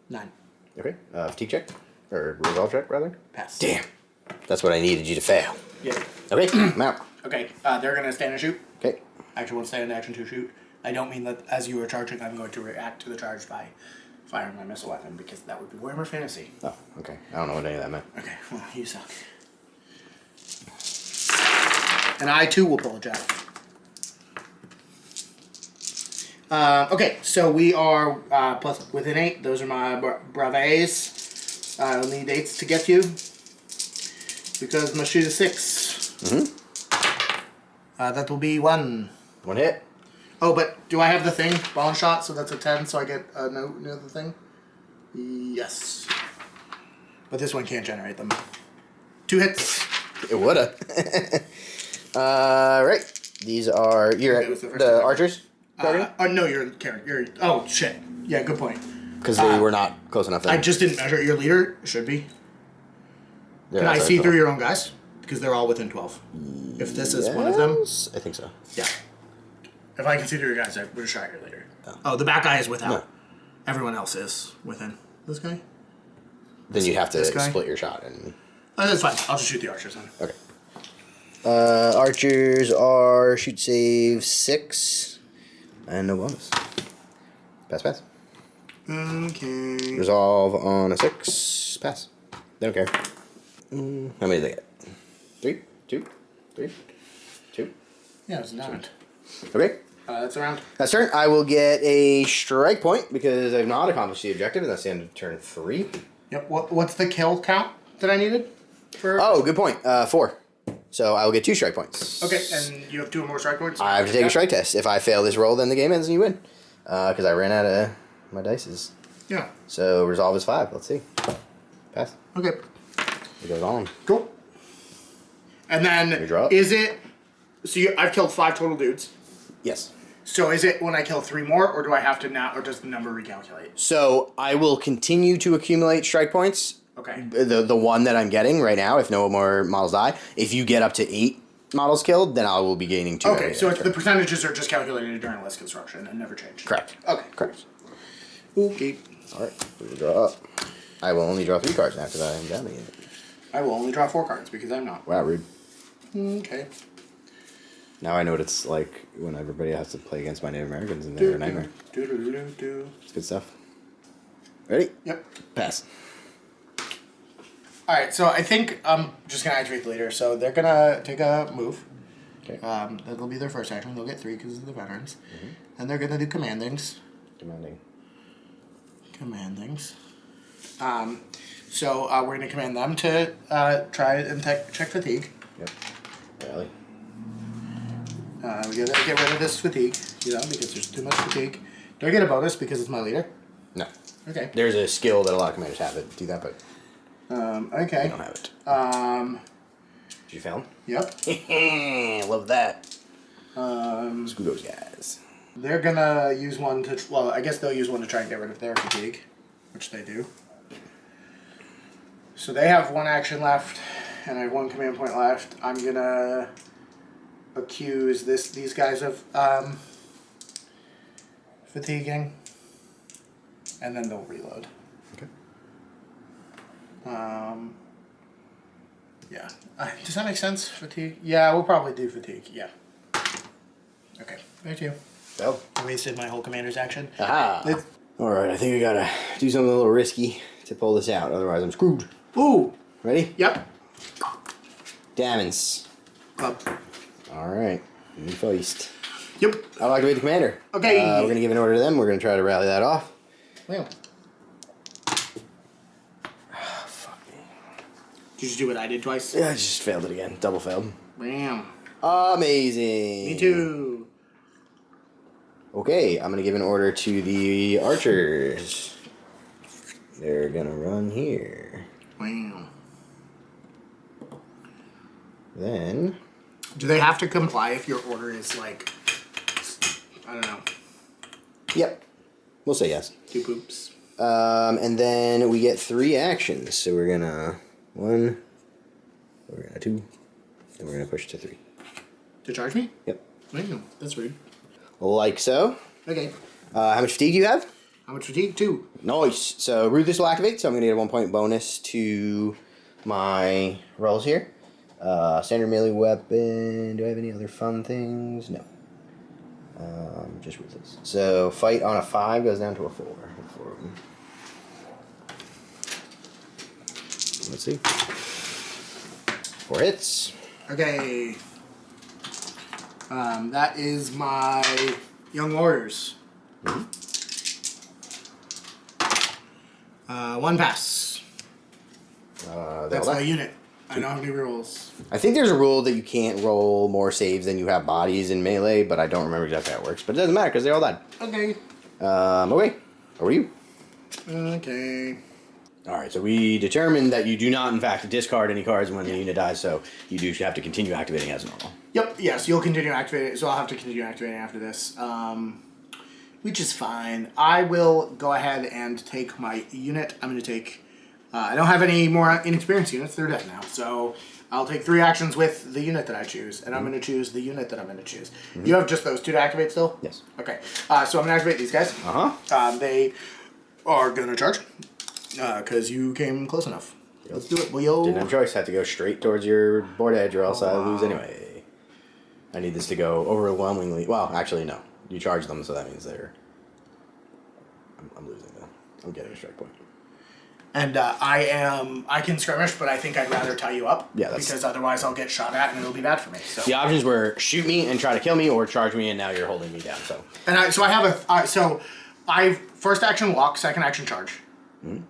B: 9.
A: Okay, fatigue check, or resolve check rather.
B: Pass.
A: Damn, that's what I needed you to fail.
B: Yeah.
A: Okay, I'm out.
B: Okay, they're gonna stand and shoot.
A: Okay.
B: Action 1 stand, action 2 shoot. I don't mean that as you are charging, I'm going to react to the charge by firing my missile weapon because that would be Warhammer Fantasy.
A: Oh, okay. I don't know what any of that meant.
B: Okay, well, you suck. And I too will pull a jack. Okay, so we are plus within 8. Those are my bravets. I'll need 8s to get you because my shoot is 6.
A: Mm-hmm.
B: That will be 1.
A: 1 hit.
B: Oh, but do I have the thing? Ball and shot, so that's a 10, so I get no the thing? Yes. But this one can't generate them. 2 hits.
A: It woulda. Right. These are the archers.
B: No, you're oh shit. Yeah, good point.
A: Because they were not close enough. Then.
B: I just didn't measure your leader. Should be.
A: Yeah,
B: Can I see through your own guys? Because they're all within 12. If this is one of them.
A: I think so.
B: Yeah. If I can see through your guys, I would have shot your leader. Oh, the back guy is without.
A: No.
B: Everyone else is within. This guy?
A: Then you have to split your shot and.
B: Oh, that's fine. I'll just shoot the archers then.
A: Okay. Archers are shoot save 6 and no bonus. Pass.
B: Okay.
A: Resolve on a 6. Pass. They don't care. How many do they get? 3, 2, 3, 2.
B: Yeah, it's not.
A: Okay.
B: That's around.
A: That's turn. I will get a strike point because I've not accomplished the objective, and that's the end of turn 3.
B: Yep. What's the kill count that I needed?
A: Oh, good point. 4. So I will get 2 strike points.
B: Okay, and you have 2 more strike points?
A: I have to take a strike test. If I fail this roll, then the game ends and you win. Because I ran out of my dices.
B: Yeah.
A: So resolve is 5. Let's see. Pass.
B: Okay.
A: It goes on.
B: Cool. And then, is it... So I've killed 5 total dudes.
A: Yes.
B: So is it when I kill 3 more, or do I have to now, or does the number recalculate?
A: So I will continue to accumulate strike points.
B: Okay.
A: The one that I'm getting right now, if no more models die. If you get up to 8 models killed, then I will be gaining 2.
B: Okay, so the percentages are just calculated during list construction and never change.
A: Correct.
B: Okay.
A: Correct.
B: Okay.
A: Alright, we draw up. I will only draw 3 cards now because I am down again.
B: I will only draw 4 cards because I'm not.
A: Wow, rude.
B: Okay.
A: Now I know what it's like when everybody has to play against my Native Americans and they're a nightmare. It's good stuff. Ready?
B: Yep.
A: Pass.
B: Alright, so I think I'm just going to activate the leader. So they're going to take a move.
A: Okay.
B: That'll be their first action. They'll get 3 because of the veterans. And they're going to do commandings. Commandings. So we're going to command them to try and check fatigue.
A: Yep. Rally.
B: We gotta get rid of this fatigue, because there's too much fatigue. Do I get a bonus because it's my leader?
A: No.
B: Okay.
A: There's a skill that a lot of commanders have that do that, but
B: okay.
A: I don't have it. Did you fail him?
B: Yep.
A: Love that. Screw those guys.
B: They're gonna use one to, well, I guess they'll use one to try and get rid of their fatigue, which they do. So they have 1 action left, and I have 1 command point left. I'm gonna accuse these guys of fatiguing, and then they'll reload.
A: Okay.
B: Yeah. Does that make sense? Fatigue? Yeah, we'll probably do fatigue. Yeah. Okay. Back to you.
A: So.
B: I wasted my whole commander's action.
A: Aha. Alright, I think I gotta do something a little risky to pull this out, otherwise I'm screwed.
B: Ooh.
A: Ready?
B: Yep.
A: Damons.
B: Up.
A: Alright. New feist.
B: Yep.
A: I'll activate the commander.
B: Okay.
A: We're gonna give an order to them. We're gonna try to rally that off.
B: Well.
A: Fuck me.
B: Did you just do what I did twice?
A: Yeah, I just failed it again. Double failed.
B: Bam.
A: Amazing.
B: Me too.
A: Okay, I'm gonna give an order to the archers. They're gonna run here.
B: Wow.
A: Then.
B: Do they have to comply if your order is like, I don't know.
A: Yep. We'll say yes.
B: 2 poops.
A: And then we get 3 actions. So we're gonna 1, we're gonna 2, and we're gonna push to 3.
B: To charge me?
A: Yep.
B: Wow, that's rude.
A: Like so.
B: Okay.
A: How much fatigue do you have?
B: How much fatigue? 2.
A: Nice. So Ruthless will activate, so I'm gonna get a 1 point bonus to my rolls here. Standard melee weapon. Do I have any other fun things? No. Just Ruthless. So fight on a 5 goes down to a 4. 4 of them. Let's see. 4 hits.
B: Okay. That is my Young Warriors. 1 pass. That's my unit. I don't have any rules.
A: I think there's a rule that you can't roll more saves than you have bodies in melee, but I don't remember exactly how it works. But it doesn't matter because they all died.
B: Okay.
A: Okay. How are you?
B: Okay.
A: Alright, so we determined that you do not, in fact, discard any cards when the unit dies, so you do have to continue activating as normal.
B: Yep, yes, you'll continue activating, so I'll have to continue activating after this. Which is fine. I will go ahead and take my unit. I'm going to take... I don't have any more inexperienced units. They're dead now. So I'll take 3 actions with the unit that I choose, and I'm going to choose the unit that I'm going to choose. You have just those 2 to activate still?
A: Yes.
B: Okay. So I'm going to activate these guys. They are going to charge, because you came close enough. Let's do it, Leo.
A: Didn't have a choice. Had to go straight towards your board edge, or else I lose anyway. I need this to go overwhelmingly... Well, actually, no. You charge them, so that means they're... I'm losing, though. I'm getting a strike point.
B: And I can skirmish, but I think I'd rather tie you up.
A: Yeah, that's...
B: Because otherwise I'll get shot at and it'll be bad for me. So
A: the options were shoot me and try to kill me, or charge me and now you're holding me down. So.
B: And I first action walk, second action charge. Mm-hmm.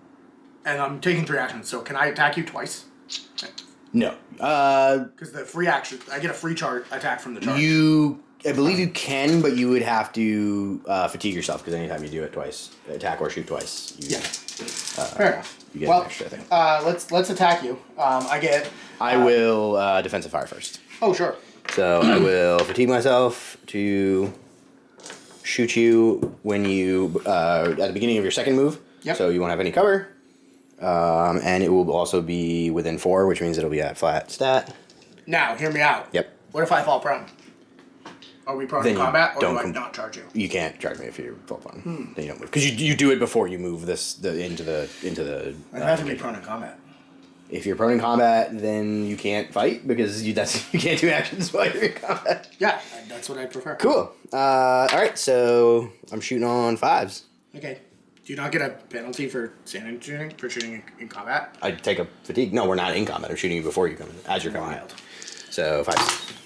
B: And I'm taking 3 actions. So can I attack you twice?
A: No.
B: Because the free action, I get a free charge attack from the charge.
A: I believe you can, but you would have to fatigue yourself because anytime you do it twice, attack or shoot twice, you
B: fair enough.
A: You get an extra thing.
B: Let's attack you.
A: I will defensive fire first.
B: Oh, sure.
A: So I will fatigue myself to shoot you when you at the beginning of your second move.
B: Yep.
A: So you won't have any cover. And it will also be within 4, which means it'll be at flat stat.
B: Now, hear me out.
A: Yep.
B: What if I fall prone? Are we prone in combat, or do I not charge you?
A: You can't charge me if you're full prone. Then you don't move because you do it before you move into the.
B: I'd have to be prone in combat.
A: If you're prone in combat, then you can't fight because you can't do actions while you're in combat.
B: Yeah, that's what I prefer.
A: Cool. All right, so I'm shooting on 5s.
B: Okay. Do you not get a penalty for shooting in combat?
A: I take a fatigue. No, we're not in combat. I'm shooting you before you come in, as you're coming.
B: Wild.
A: So 5s.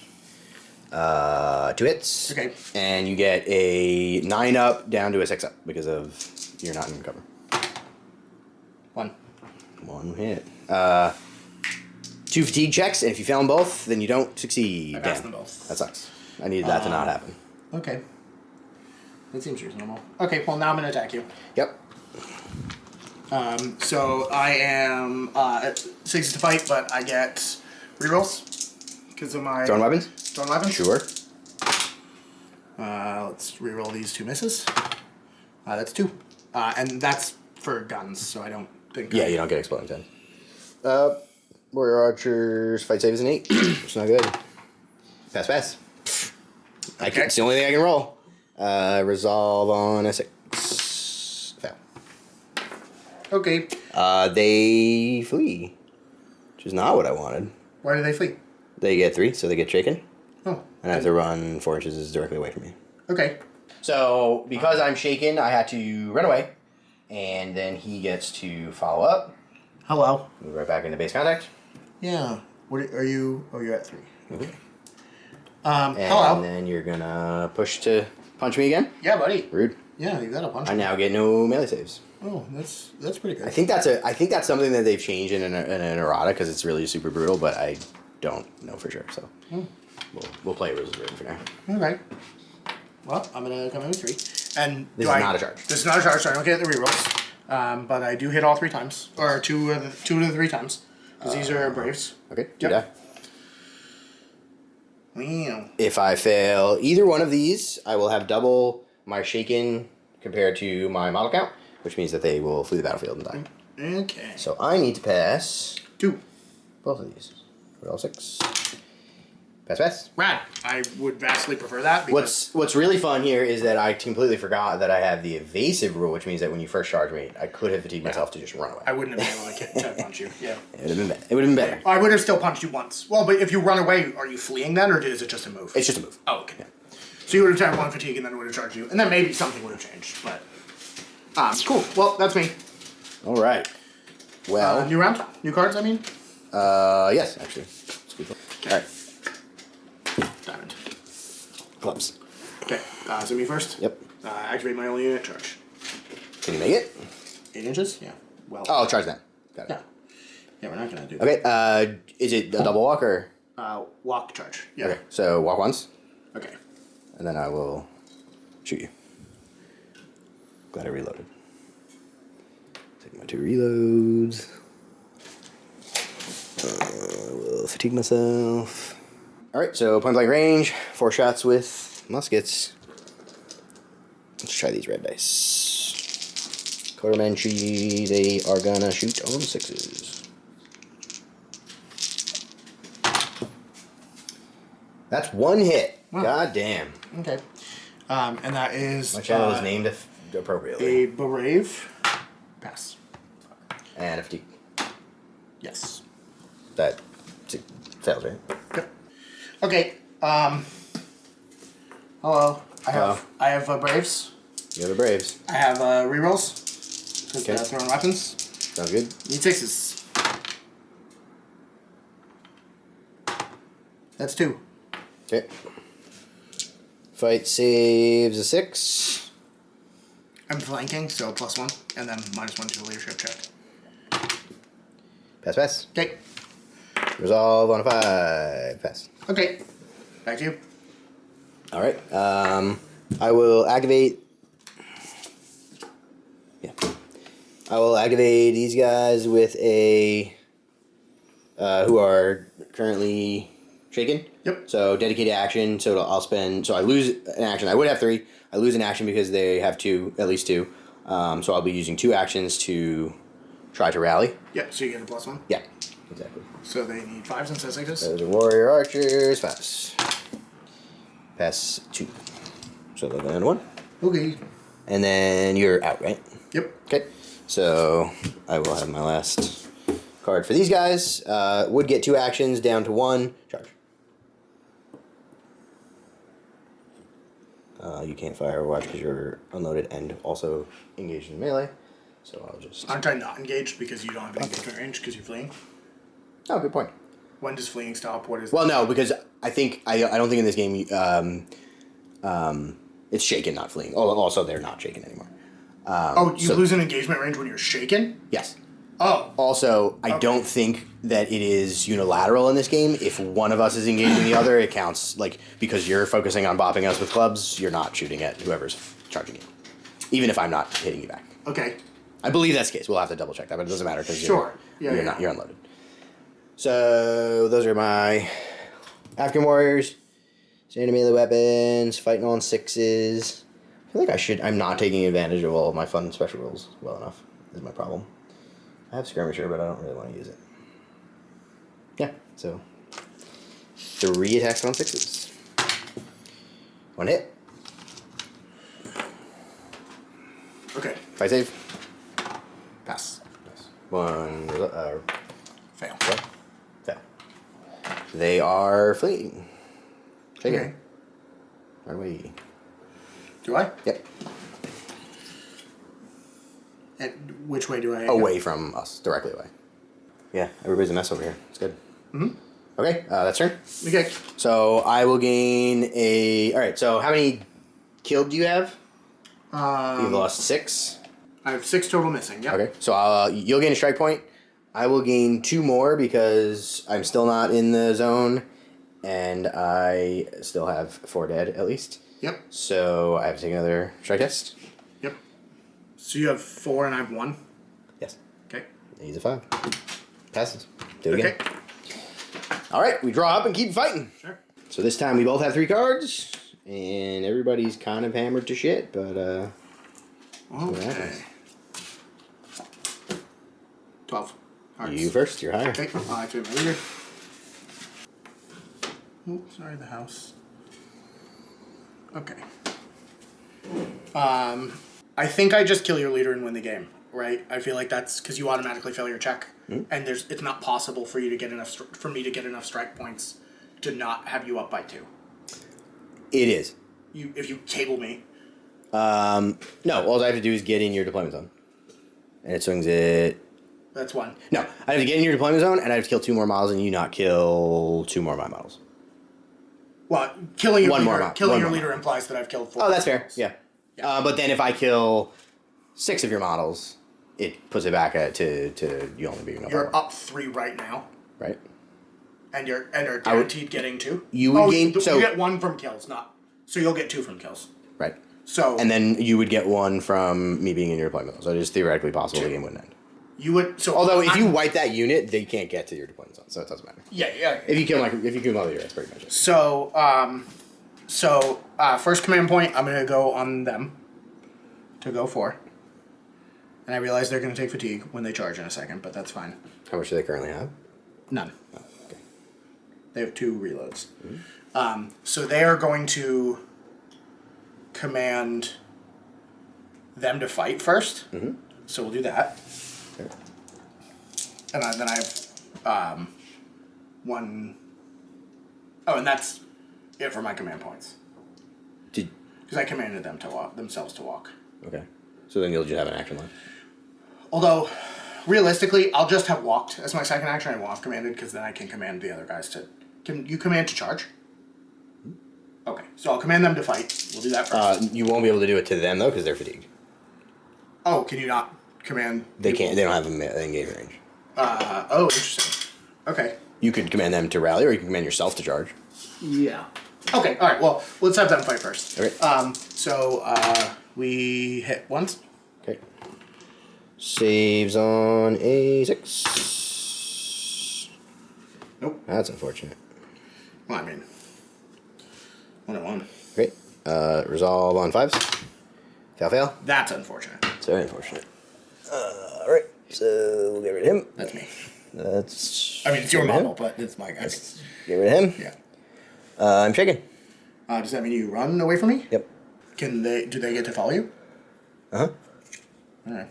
A: 2 hits.
B: Okay.
A: And you get a 9 up down to a 6 up because of you're not in cover.
B: 1
A: hit. 2 fatigue checks, and if you fail them both, then you don't succeed.
B: I passed them both.
A: That sucks. I needed that to not happen.
B: Okay. That seems reasonable. Okay, well now I'm gonna attack you.
A: Yep.
B: So I am 6 to fight, but I get rerolls because of my
A: Thrown weapons.
B: Thrown weapons.
A: Sure.
B: Let's reroll these 2 misses. That's 2, and that's for guns, so I don't think.
A: Yeah, you don't get exploding 10. Warrior archers fight save is an 8. It's not good. Pass.
B: Okay.
A: It's the only thing I can roll. Resolve on a 6. Fail.
B: Okay.
A: They flee, which is not what I wanted.
B: Why do they flee?
A: They get 3, so they get shaken.
B: Oh.
A: And I have to run 4 inches directly away from me.
B: Okay.
A: So, because I'm shaken, I had to run away. And then he gets to follow up.
B: Hello.
A: Move right back into base contact.
B: Yeah. What are you? Oh, you're at 3.
A: Okay.
B: Hello.
A: And then you're gonna push to punch me again.
B: Yeah, buddy.
A: Rude.
B: Yeah, you got a punch.
A: I now get no melee saves.
B: Oh, that's pretty good.
A: I think that's something that they've changed in an errata because it's really super brutal, but I don't know for sure. So we'll play rules of for now.
B: Okay. Well, I'm gonna come in with 3, and
A: This is not a charge.
B: This is not a charge, so I don't get the rerolls. But I do hit all 3 times, or 2 of the 3 times, because these are braves.
A: Okay.
B: Yep.
A: Yeah.
B: Wow.
A: If I fail either one of these, I will have double my shaken compared to my model count, which means that they will flee the battlefield and die.
B: Okay.
A: So I need to pass
B: 2.
A: both of these. Roll 6. Pass.
B: Rad. I would vastly prefer that. Because
A: What's really fun here is that I completely forgot that I have the evasive rule, which means that when you first charge me, I could have fatigued myself to just run away.
B: I wouldn't have been able to punch you. Yeah.
A: It would have been better.
B: I would have still punched you once. Well, but if you run away, are you fleeing then, or is it just a move?
A: It's just a move.
B: Oh, okay. Yeah. So you would have taken 1 fatigue, and then it would have charged you, and then maybe something would have changed. But cool. Well, that's me.
A: All right. Well,
B: New round, new cards. I mean.
A: Yes, actually. It's good.
B: Okay.
A: All right.
B: Diamond.
A: Clubs.
B: Okay. So me first.
A: Yep.
B: Activate my only unit charge.
A: Can you make it?
B: 8 inches. Yeah. Well.
A: Oh, charge that. Got it.
B: Yeah. Yeah, we're not gonna do.
A: Okay. Is it a double walk or?
B: Walk charge. Yeah.
A: Okay. So walk once,
B: Okay.
A: and then I will shoot you. Glad I reloaded. Take my 2 reloads. I will fatigue myself. Alright, so point blank range, 4 shots with muskets. Let's try these red dice. Kodomenchi, they are gonna shoot on 6s. That's 1 hit. Wow. God damn.
B: Okay. And that is.
A: My channel is named appropriately.
B: A brave. Pass.
A: And a fatigue.
B: Yes.
A: That fails, right?
B: Yep. Okay. Hello. I have braves.
A: You have the Braves.
B: I have rerolls. Because
A: Okay.
B: throwing weapons.
A: Sounds good.
B: Need 6s. That's 2.
A: Okay. Fight saves a 6.
B: I'm flanking, so +1, and then -1 to the leadership check.
A: Pass.
B: Okay.
A: Resolve on a 5. Pass.
B: Okay. Back to you.
A: All right. I will activate. Yeah. I will activate these guys with a. Who are currently shaken.
B: Yep.
A: So dedicated action. So I'll spend. So I lose an action. I would have 3. I lose an action because they have 2, at least 2. So I'll be using 2 actions to try to rally.
B: Yep. So you get a +1.
A: Yeah. Exactly.
B: So they need 5s instead of 6s.
A: Those are warrior archers. Pass. Pass 2. So they'll land 1.
B: Okay.
A: And then you're out, right?
B: Yep.
A: Okay. So I will have my last card for these guys. Would get 2 actions down to 1. Charge. You can't fire or watch because you're unloaded and also engaged in melee. So I'll just.
B: Aren't I not engaged because you don't have engagement range because you're fleeing?
A: Oh, good point.
B: When does fleeing stop? What is?
A: Well, no, because I don't think in this game it's shaken, not fleeing. Oh, also they're not shaken anymore.
B: You lose an engagement range when you're shaken?
A: Yes.
B: Oh.
A: Also, I don't think that it is unilateral in this game. If one of us is engaging the other, it counts. Like, because you're focusing on bopping us with clubs, you're not shooting at whoever's charging you. Even if I'm not hitting you back.
B: Okay.
A: I believe that's the case. We'll have to double check that, but it doesn't matter because you're unloaded. So those are my African warriors. Standard melee weapons, fighting on 6s. I feel like I'm not taking advantage of all of my fun special rolls well enough, is my problem. I have skirmisher, but I don't really want to use it. Yeah, so 3 attacks on 6s. 1 hit.
B: Okay.
A: Fight save.
B: Pass.
A: Nice. 1
B: Fail.
A: what? Fail. They are fleeing. Shaken.
B: Okay.
A: Run away.
B: Do I?
A: Yep.
B: And which way do I?
A: Away from us, directly away. Yeah, everybody's a mess over here. It's good.
B: Mm-hmm.
A: Okay, that's turn.
B: Okay.
A: So I will gain a. All right. So how many killed do you have? You've lost 6.
B: I have 6 total missing. Yep.
A: Okay. So you'll gain a strike point. I will gain 2 more because I'm still not in the zone, and I still have 4 dead at least.
B: Yep.
A: So I have to take another strike test.
B: Yep. So you have 4 and I have 1.
A: Yes.
B: Okay.
A: He's a 5. Passes. Do it
B: Okay.
A: again. All right, we draw up and keep fighting.
B: Sure.
A: So this time we both have 3 cards, and everybody's kind of hammered to shit, but
B: Okay. 12. Hearts.
A: You first, you're higher.
B: Okay. I'll activate my leader. Oh, sorry, the house. Okay. I think I just kill your leader and win the game, right? I feel like that's because you automatically fail your check, and it's not possible for you to get enough for me to get enough strike points to not have you up by 2.
A: It is.
B: If you table me.
A: No, all I have to do is get in your deployment zone. And it swings it.
B: That's 1.
A: No, I have to get in your deployment zone, and I have to kill 2 more models, and you not kill 2 more of my models.
B: Well, killing your
A: One
B: leader,
A: more
B: killing
A: one
B: your
A: more
B: leader implies that I've killed 4.
A: Oh, that's fair.
B: models.
A: Yeah.
B: Yeah.
A: But then if I kill 6 of your models, it puts it back to you only being up.
B: You're up 3 right now.
A: Right.
B: And you're guaranteed getting 2.
A: You would gain.
B: You get 1 from kills, so you'll get 2 from kills.
A: Right.
B: So
A: and then you would get 1 from me being in your deployment zone. So it is theoretically possible the game wouldn't end.
B: You would. So
A: although if you wipe that unit, they can't get to your deployment zone, so it doesn't matter.
B: Yeah.
A: If you kill my leader, that's pretty much it.
B: So first command point, I'm gonna go on them to go 4. And I realize they're gonna take fatigue when they charge in a second, but that's fine.
A: How much do they currently have?
B: None.
A: Oh, okay.
B: They have 2 reloads. Mm-hmm. So they are going to command them to fight first.
A: Mm-hmm.
B: So we'll do that.
A: Okay.
B: And then I have 1. Oh, and that's it for my command points. Because I commanded them to walk themselves to walk.
A: Okay. So then you'll just have an action line.
B: Although, realistically, I'll just have walked as my second action. I won't have commanded because then I can command the other guys to. Can you command to charge? Okay, so I'll command them to fight. We'll do that first.
A: You won't be able to do it to them though because they're fatigued.
B: Oh, can you not command?
A: They can't. They don't have an engagement range.
B: Oh, interesting. Okay.
A: You could command them to rally, or you can command yourself to charge.
B: Yeah. Okay. All right. Well, let's have them fight first.
A: Okay.
B: So we hit once.
A: Okay. Saves on a 6.
B: Nope.
A: That's unfortunate.
B: Well, I mean, 1-1.
A: Great. Resolve on 5s. Fail.
B: That's unfortunate.
A: It's very unfortunate. Alright, so we'll get rid of him.
B: That's me.
A: That's...
B: I mean, it's your model, but it's my guy.
A: Get rid of him.
B: Yeah.
A: I'm shaking.
B: Does that mean you run away from me?
A: Yep.
B: Do they get to follow you?
A: Uh-huh.
B: Alright.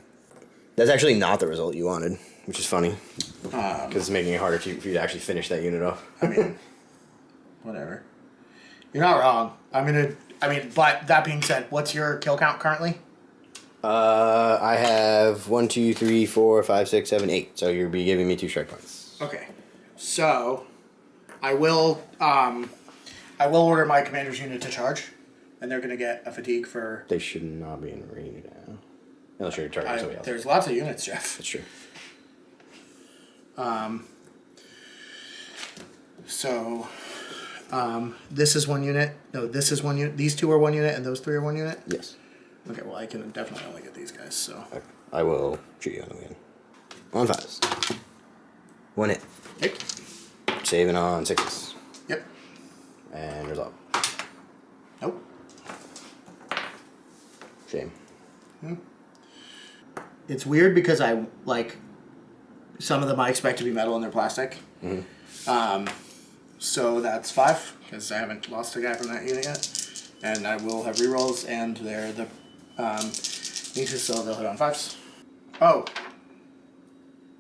A: That's actually not the result you wanted, which is funny. Because it's making it harder for you to actually finish that unit off.
B: I mean, whatever. You're not wrong. But that being said, what's your kill count currently?
A: I have 1, 2, 3, 4, 5, 6, 7, 8. So you'll be giving me 2 strike points.
B: Okay. So I will order my commander's unit to charge, and they're gonna get a fatigue for.
A: They should not be in range now. Unless you're targeting somebody else.
B: There's lots of units, Jeff.
A: That's true.
B: So this is 1 unit. No, this is 1 unit. These 2 are 1 unit, and those 3 are 1 unit?
A: Yes.
B: Okay, well, I can definitely only get these guys, so.
A: Okay. I will shoot you on the wing. On 5s. 1 hit.
B: Yep.
A: Saving on 6s.
B: Yep.
A: And resolve.
B: Nope.
A: Shame.
B: It's weird because I, like, some of them I expect to be metal and they're plastic.
A: Mm-hmm.
B: So that's 5, because I haven't lost a guy from that unit yet. And I will have rerolls, and they're the niches, so they'll hit on 5s. Oh.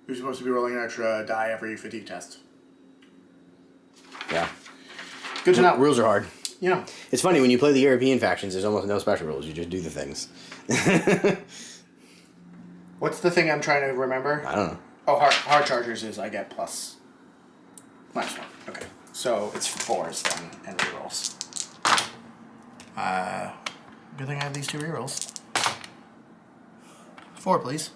B: You're supposed to be rolling an extra die every fatigue test.
A: Yeah.
B: Good to know.
A: Rules are hard.
B: Yeah.
A: It's funny, when you play the European factions, there's almost no special rules. You just do the things.
B: What's the thing I'm trying to remember?
A: I don't know.
B: Oh, hard chargers is I get -1. Okay. So it's 4s then, and rerolls. Good thing I have these 2 rerolls. 4, please.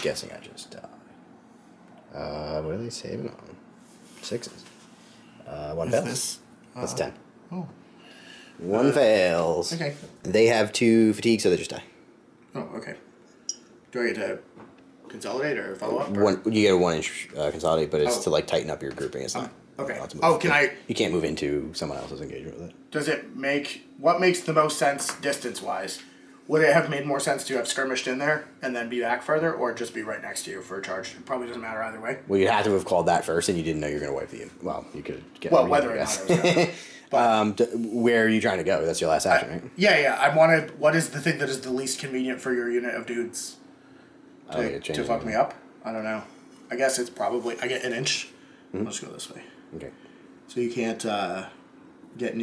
A: Guessing I just died. What are they saving on? 6s. 1 fails.
B: This?
A: That's 10.
B: Oh.
A: 1 fails.
B: Okay.
A: They have 2 fatigue, so they just die.
B: Oh, okay. Do I get to consolidate or follow up? Or?
A: You get a 1-inch consolidate, but it's
B: Oh.
A: to like tighten up your grouping. It's not.
B: Okay.
A: Not to move.
B: Oh, can I?
A: You can't move into someone else's engagement with it.
B: Does it make what makes the most sense distance wise? Would it have made more sense to have skirmished in there and then be back further, or just be right next to you for a charge? It probably doesn't matter either way.
A: Well, you'd have to have called that first, and you didn't know you were going to wipe the. Well, you could get.
B: Well, whether or not it was gonna.
A: Where are you trying to go? That's your last action, right?
B: Yeah. I wanted. What is the thing that is the least convenient for your unit of dudes to fuck me up? I don't know. I guess it's probably I get 1 inch. Mm-hmm. Let's go this way.
A: Okay.
B: So you can't get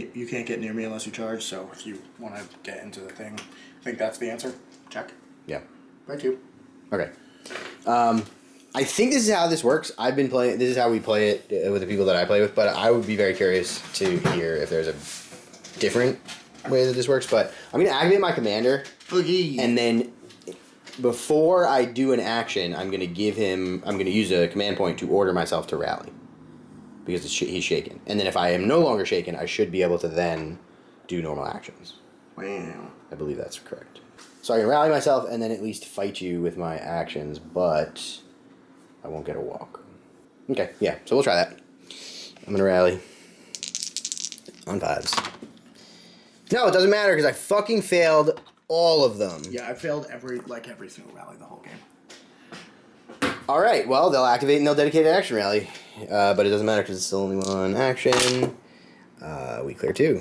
B: near me unless you charge. So if you want to get into the thing, I think that's the answer. Check.
A: Yeah.
B: Right to.
A: Okay. I think this is how this works. I've been playing. This is how we play it with the people that I play with. But I would be very curious to hear if there's a different way that this works. But I'm going to activate my commander, and then before I do an action, I'm going to use a command point to order myself to rally, because he's shaken. And then if I am no longer shaken, I should be able to then do normal actions.
B: Wow.
A: I believe that's correct. So I can rally myself and then at least fight you with my actions, but I won't get a walk. Okay, yeah, so we'll try that. I'm going to rally on 5s. No, it doesn't matter because I fucking failed all of them.
B: Yeah, I failed every single rally the whole game.
A: All right, well, they'll activate and they'll dedicate an action rally. But it doesn't matter because it's still only 1 action. We clear 2.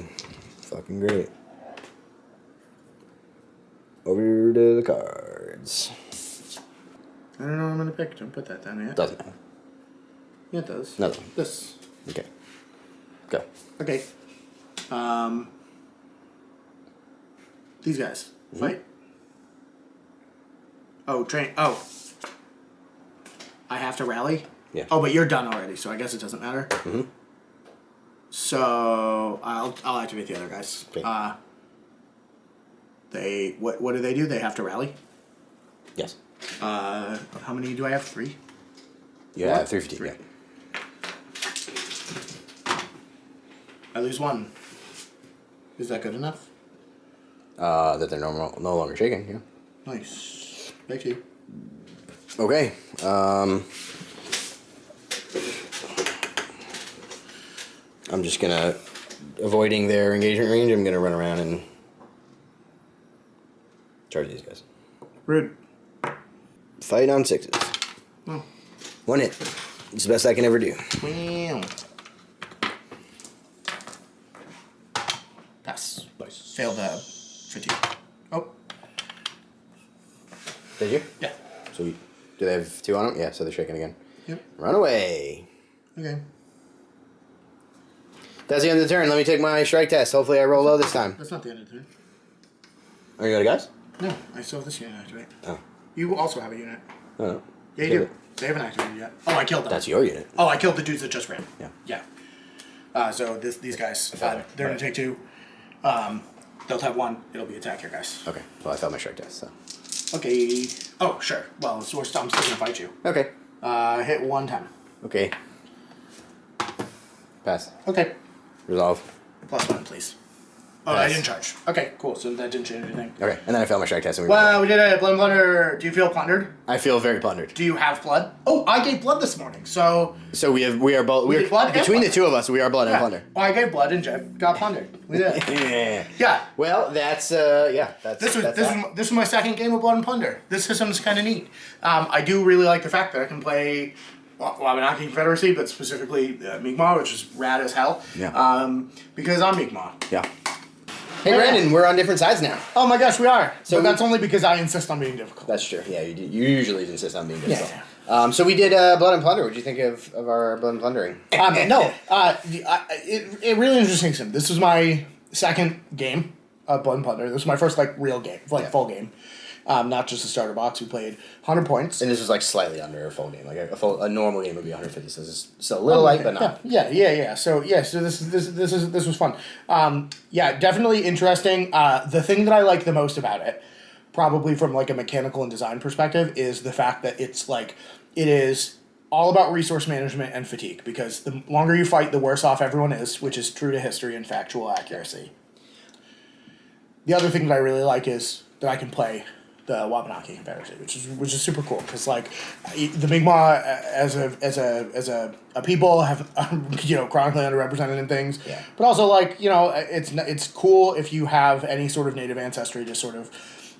A: Fucking great. Over to the cards.
B: I don't know what I'm going to pick. Don't put that down yet.
A: Doesn't matter.
B: Yeah, it does.
A: Another one.
B: This.
A: Okay. Go.
B: Okay. These guys.
A: Mm-hmm.
B: Fight. Oh, train. Oh. I have to rally?
A: Yeah.
B: Oh, but you're done already, so I guess it doesn't matter.
A: Mm-hmm.
B: So I'll activate the other guys.
A: Okay.
B: They what do they do? They have to rally?
A: Yes.
B: How many do I have? 3?
A: You have 3 fatigue.
B: 3.
A: Yeah.
B: I lose 1. Is that good enough?
A: That they're no longer shaken. Yeah.
B: Nice. Thank you.
A: Okay. I'm just gonna, avoiding their engagement range, I'm gonna run around and charge these guys.
B: Rude.
A: Fight on 6s.
B: Oh.
A: 1 hit. It's the best I can ever do.
B: Wow. Pass.
A: Nice.
B: Fail the fatigue. Oh.
A: Did you?
B: Yeah.
A: So, do they have 2 on them? Yeah, so they're shaking again.
B: Yep.
A: Run away.
B: Okay.
A: That's the end of the turn. Let me take my strike test. Hopefully I roll low this time.
B: That's not the end of the turn.
A: Are you out of guys?
B: No, I still have this unit activate.
A: Oh.
B: You also have a unit.
A: Oh.
B: Yeah, you do. They haven't activated yet. Oh, I killed them.
A: That's your unit.
B: Oh, I killed the dudes that just ran.
A: Yeah.
B: Yeah. So these guys, they're going to take 2. They'll have 1. It'll be attack your guys.
A: Okay. Well, I failed my strike test, so.
B: Okay. Oh, sure. Well, so I'm still going to fight you.
A: Okay.
B: Hit 1 time.
A: Okay. Pass.
B: Okay.
A: Resolve.
B: +1, please. Oh,
A: Pass.
B: I didn't charge. Okay, cool. So that didn't change anything.
A: Okay. And then I failed my strike test. And
B: Well, we did a blood and plunder. Do you feel plundered?
A: I feel very plundered.
B: Do you have blood? Oh, I gave blood this morning. So
A: So we are both
B: did blood and
A: between the
B: plunder.
A: 2 of us. We are blood and
B: yeah.
A: plunder.
B: Well, I gave blood and Jeff got plundered. We did.
A: Yeah.
B: Yeah.
A: Well, that's that's
B: This
A: that's
B: was my second game of Blood and Plunder. This system's kind of neat. I do really like the fact that I can play Wabanaki Confederacy, but specifically Mi'kmaq, which is rad as hell.
A: Yeah.
B: Because I'm Mi'kmaq.
A: Yeah. Hey, Brandon, we're on different sides now.
B: Oh my gosh, we are.
A: So
B: But that's only because I insist on being difficult.
A: That's true. Yeah, you usually insist on being difficult.
B: Yeah.
A: So we did Blood and Plunder. What did you think of our Blood and Plundering?
B: It really interesting sim. This was my second game of Blood and Plunder. This was my first real game, full game. Not just a starter box. We played 100 points.
A: And this was slightly under a full game. A normal game would be 150. So this is still a little light, but not.
B: Yeah. So this was fun. Definitely interesting. The thing that I like the most about it, probably from a mechanical and design perspective, is the fact that it is all about resource management and fatigue, because the longer you fight, the worse off everyone is, which is true to history and factual accuracy. The other thing that I really like is that I can play the Wabanaki Confederacy, which is super cool, because the Mi'kmaq as a people have chronically underrepresented in things,
A: yeah.
B: But also it's cool if you have any sort of native ancestry to sort of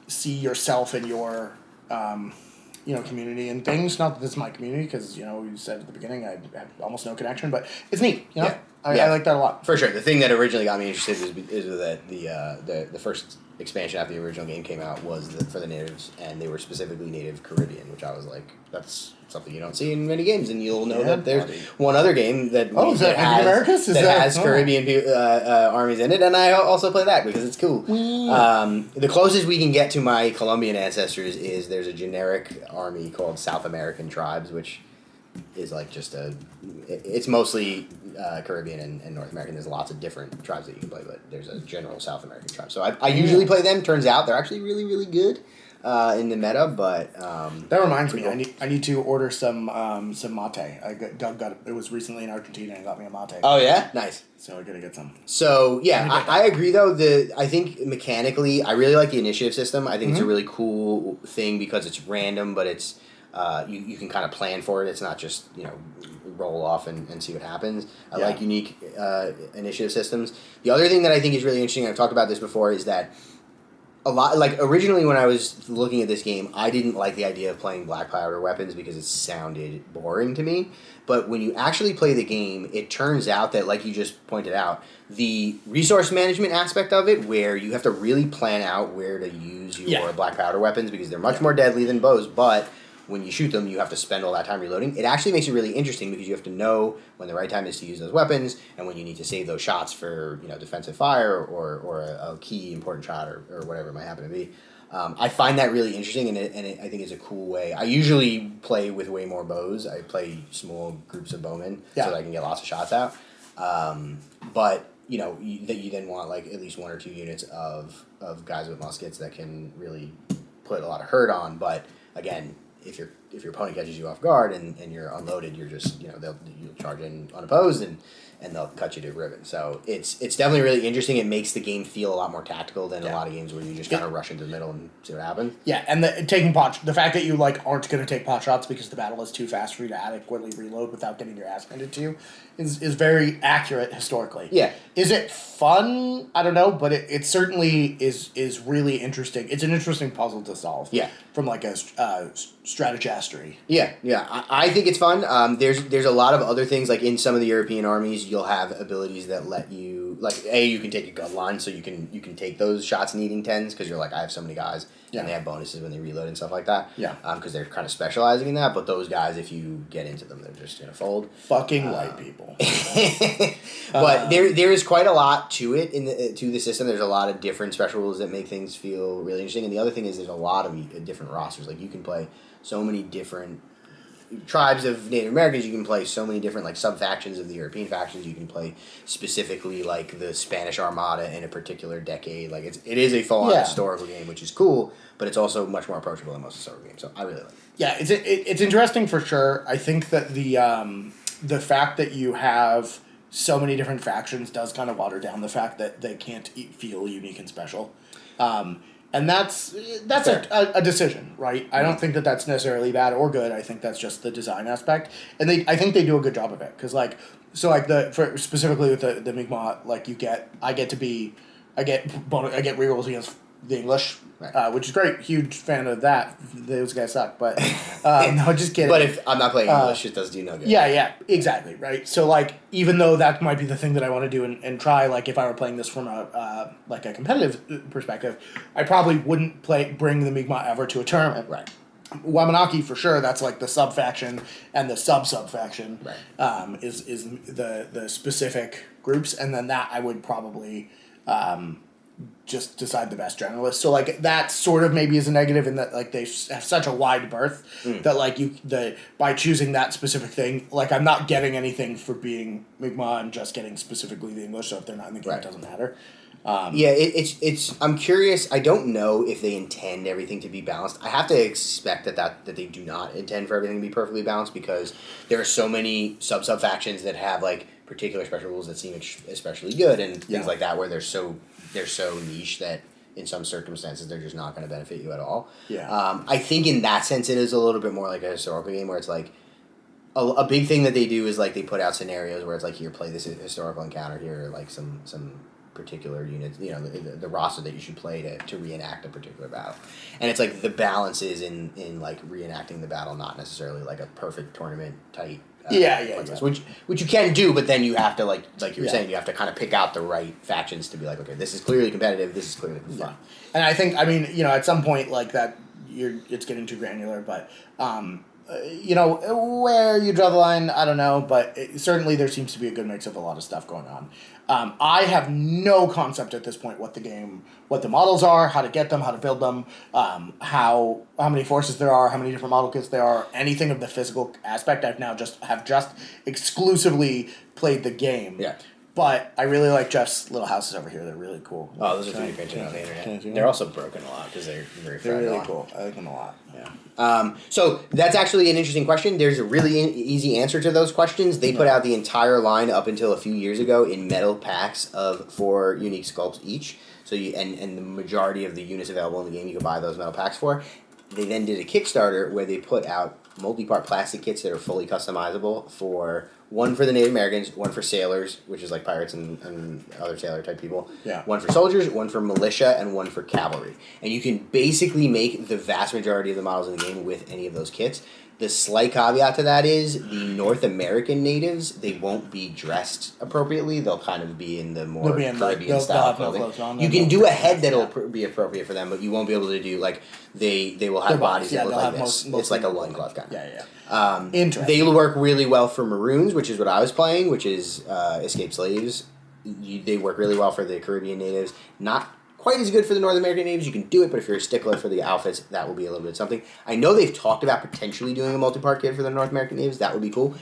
B: see yourself in your community and things. Not that this is my community, because you said at the beginning I have almost no connection, but it's neat. I like that a lot.
A: For sure. The thing that originally got me interested is that the first expansion after the original game came out was for the natives, and they were specifically Native Caribbean, which I was like, that's something you don't see in many games, and you'll know that there's one other game that has Caribbean armies in it, and I also play that because it's cool. The closest we can get to my Colombian ancestors is there's a generic army called South American Tribes, which is it's mostly Caribbean and North American. There's lots of different tribes that you can play, but there's a general South American tribe. So I usually play them. Turns out they're actually really, really good in the meta, but
B: that reminds me, I need to order some mate. Doug got it was recently in Argentina and got me a mate.
A: Oh yeah, nice.
B: So I gotta get some.
A: So yeah, I agree though. I think mechanically, I really like the initiative system. I think it's a really cool thing because it's random, but it's you can kind of plan for it. It's not just roll off and see what happens. I like unique initiative systems. The other thing that I think is really interesting, I've talked about this before, is that a lot, originally when I was looking at this game, I didn't like the idea of playing black powder weapons because it sounded boring to me. But when you actually play the game, it turns out that, like you just pointed out, the resource management aspect of it, where you have to really plan out where to use your black powder weapons because they're much more deadly than bows, but when you shoot them, you have to spend all that time reloading. It actually makes it really interesting because you have to know when the right time is to use those weapons and when you need to save those shots for defensive fire or a key important shot or whatever it might happen to be. I find that really interesting, and I think it's a cool way. I usually play with way more bows. I play small groups of bowmen so that I can get lots of shots out. But you then want like at least 1 or 2 units of guys with muskets that can really put a lot of hurt on. But again, if your opponent catches you off guard and you're unloaded, you're just you'll charge in unopposed and they'll cut you to ribbon. So it's definitely really interesting. It makes the game feel a lot more tactical than a lot of games where you just kind of rush into the middle and see what happens.
B: Yeah, and the fact that you like aren't going to take pot shots because the battle is too fast for you to adequately reload without getting your ass handed to you is very accurate historically.
A: Yeah.
B: Is it fun? I don't know, but it certainly is really interesting. It's an interesting puzzle to solve.
A: Yeah.
B: From like a strategastery.
A: Yeah. I think it's fun. There's a lot of other things, like in some of the European armies, you'll have abilities that let you, like, you can take a gun line, so you can take those shots needing 10s, because you're like, I have so many guys, and they have bonuses when they reload and stuff like that.
B: Yeah.
A: Because they're kind of specializing in that, but those guys, if you get into them, they're just going to fold.
B: Fucking white people.
A: But there is quite a lot to it to the system. There's a lot of different special rules that make things feel really interesting, and the other thing is there's a lot of different rosters. Like, you can play so many different tribes of Native Americans. You can play so many different like sub-factions of the European factions. You can play specifically like the Spanish Armada in a particular decade. Like, it is a full-on historical game, which is cool, but it's also much more approachable than most historical games. So I really like it. Yeah,
B: it's interesting for sure. I think that the fact that you have so many different factions does kind of water down the fact that they can't feel unique and special. And that's a decision, right? I don't think that that's necessarily bad or good. I think that's just the design aspect, and I think they do a good job of it, because specifically with the Mi'kmaq, like I get rerolls against the English, which is great. Huge fan of that. Those guys suck, but no, just kidding.
A: But if I'm not playing English, it does do no good.
B: Yeah, exactly, right. So like, even though that might be the thing that I want to do and try, like if I were playing this from a competitive perspective, I probably wouldn't bring the Mi'kmaq ever to a tournament.
A: Right.
B: Wabanaki for sure. That's like the sub faction and the sub faction.
A: Right.
B: Is the specific groups, and then that I would probably just decide the best generalist. So like that sort of maybe is a negative in that like they have such a wide berth that like by choosing that specific thing, like I'm not getting anything for being Mi'kmaq. I'm just getting specifically the English. So if they're not in the game, it doesn't matter.
A: It's I'm curious. I don't know if they intend everything to be balanced. I have to expect that they do not intend for everything to be perfectly balanced, because there are so many sub factions that have like particular special rules that seem especially good and things like that, where they're so niche that in some circumstances they're just not going to benefit you at all.
B: Yeah.
A: I think in that sense it is a little bit more like a historical game, where it's like a big thing that they do is like they put out scenarios where it's like, here, play this historical encounter, here are like some particular units, the roster that you should play to reenact a particular battle. And it's like the balance is in like reenacting the battle, not necessarily like a perfect tournament tight which you can do, but then you have to like you were saying, you have to kind of pick out the right factions to be like, okay, this is clearly competitive, this is clearly fun.
B: Yeah. And I think, at some point like that it's getting too granular, but where you draw the line, I don't know, but certainly there seems to be a good mix of a lot of stuff going on. I have no concept at this point what the models are, how to get them, how to build them, how many forces there are, how many different model kits there are, anything of the physical aspect. I've now just exclusively played the game.
A: Yeah.
B: But I really like Jeff's little houses over here. They're really cool.
A: Oh, those are 3D printed on the internet. They're also broken a lot because they're very fragile.
B: They're really cool. I like them a lot.
A: Yeah. So that's actually an interesting question. There's a really easy answer to those questions. They put out the entire line up until a few years ago in metal packs of 4 unique sculpts each. So and the majority of the units available in the game you can buy those metal packs for. They then did a Kickstarter where they put out multi-part plastic kits that are fully customizable for one for the Native Americans, one for sailors, which is like pirates and other sailor type people.
B: Yeah.
A: One for soldiers, one for militia, and one for cavalry. And you can basically make the vast majority of the models in the game with any of those kits. The slight caveat to that is the North American natives, they won't be dressed appropriately. They'll kind of be in the more Caribbean style clothing. You can do a head that'll be appropriate for them, but you won't be able to do like they will have bodies that look like this. It's like a loincloth kind of.
B: Interesting.
A: They work really well for Maroons, which is what I was playing, which is escaped slaves. They work really well for the Caribbean natives. Not quite as good for the North American natives. You can do it, but if you're a stickler for the outfits, that will be a little bit something. I know they've talked about potentially doing a multi-part kit for the North American natives. That would be cool.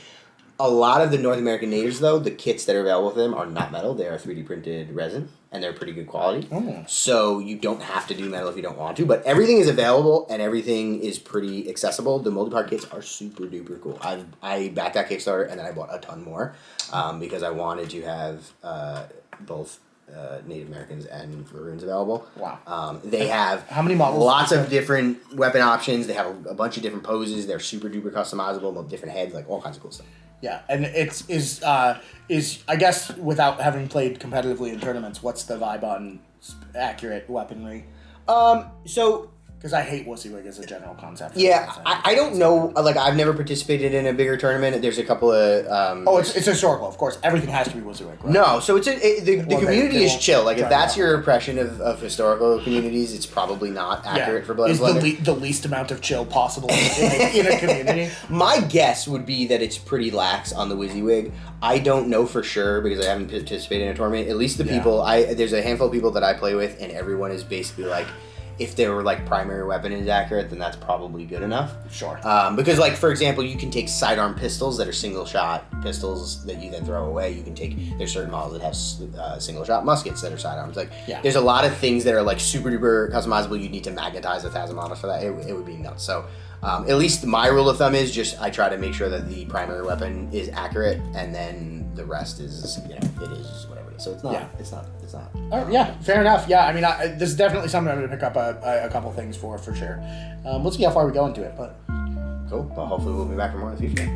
A: A lot of the North American natives, though, the kits that are available for them are not metal. They are 3D printed resin, and they're pretty good quality.
B: Oh.
A: So you don't have to do metal if you don't want to, but everything is available, and everything is pretty accessible. The multi-part kits are super duper cool. I backed that Kickstarter, and then I bought a ton more because I wanted to have both Native Americans and Maroons available.
B: Wow.
A: They have
B: how many models?
A: Lots of different weapon options. They have a bunch of different poses. They're super duper customizable, different heads, like all kinds of cool stuff.
B: Yeah, and is I guess without having played competitively in tournaments, what's the vibe on accurate weaponry?
A: So
B: because I hate WYSIWYG as a general concept.
A: Yeah, I don't know. Like, I've never participated in a bigger tournament. There's a couple of.
B: It's historical, of course. Everything has to be WYSIWYG, right?
A: No, so the community is chill. Like, if that's your
B: out.
A: impression of historical communities, it's probably not accurate for Blood
B: Is
A: and Plunder.
B: the least amount of chill possible in a community.
A: My guess would be that it's pretty lax on the WYSIWYG. I don't know for sure because I haven't participated in a tournament. At least the people there's a handful of people that I play with, and everyone is basically like, if their like primary weapon is accurate, then that's probably good enough.
B: Sure.
A: Because like, for example, you can take sidearm pistols that are single shot pistols that you then throw away. You can take, there's certain models that have single shot muskets that are sidearms. Like, there's a lot of things that are like super duper customizable. You need to magnetize 1,000 models for that. It would be nuts. So at least my rule of thumb is just I try to make sure that the primary weapon is accurate, and then the rest is, it is whatever it is. So it's not. It's not.
B: Yeah, fair enough. Yeah, I mean, this is definitely something I'm going to pick up a couple things for sure. We'll see how far we go into it, but
A: cool. Well, hopefully we'll be back for more in the future.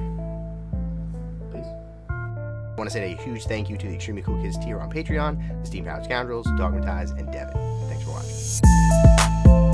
A: Peace. I want to say a huge thank you to the Extremely Cool Kids tier on Patreon, the Steam Powered Scoundrels, Dogmatize, and Devin. Thanks for watching.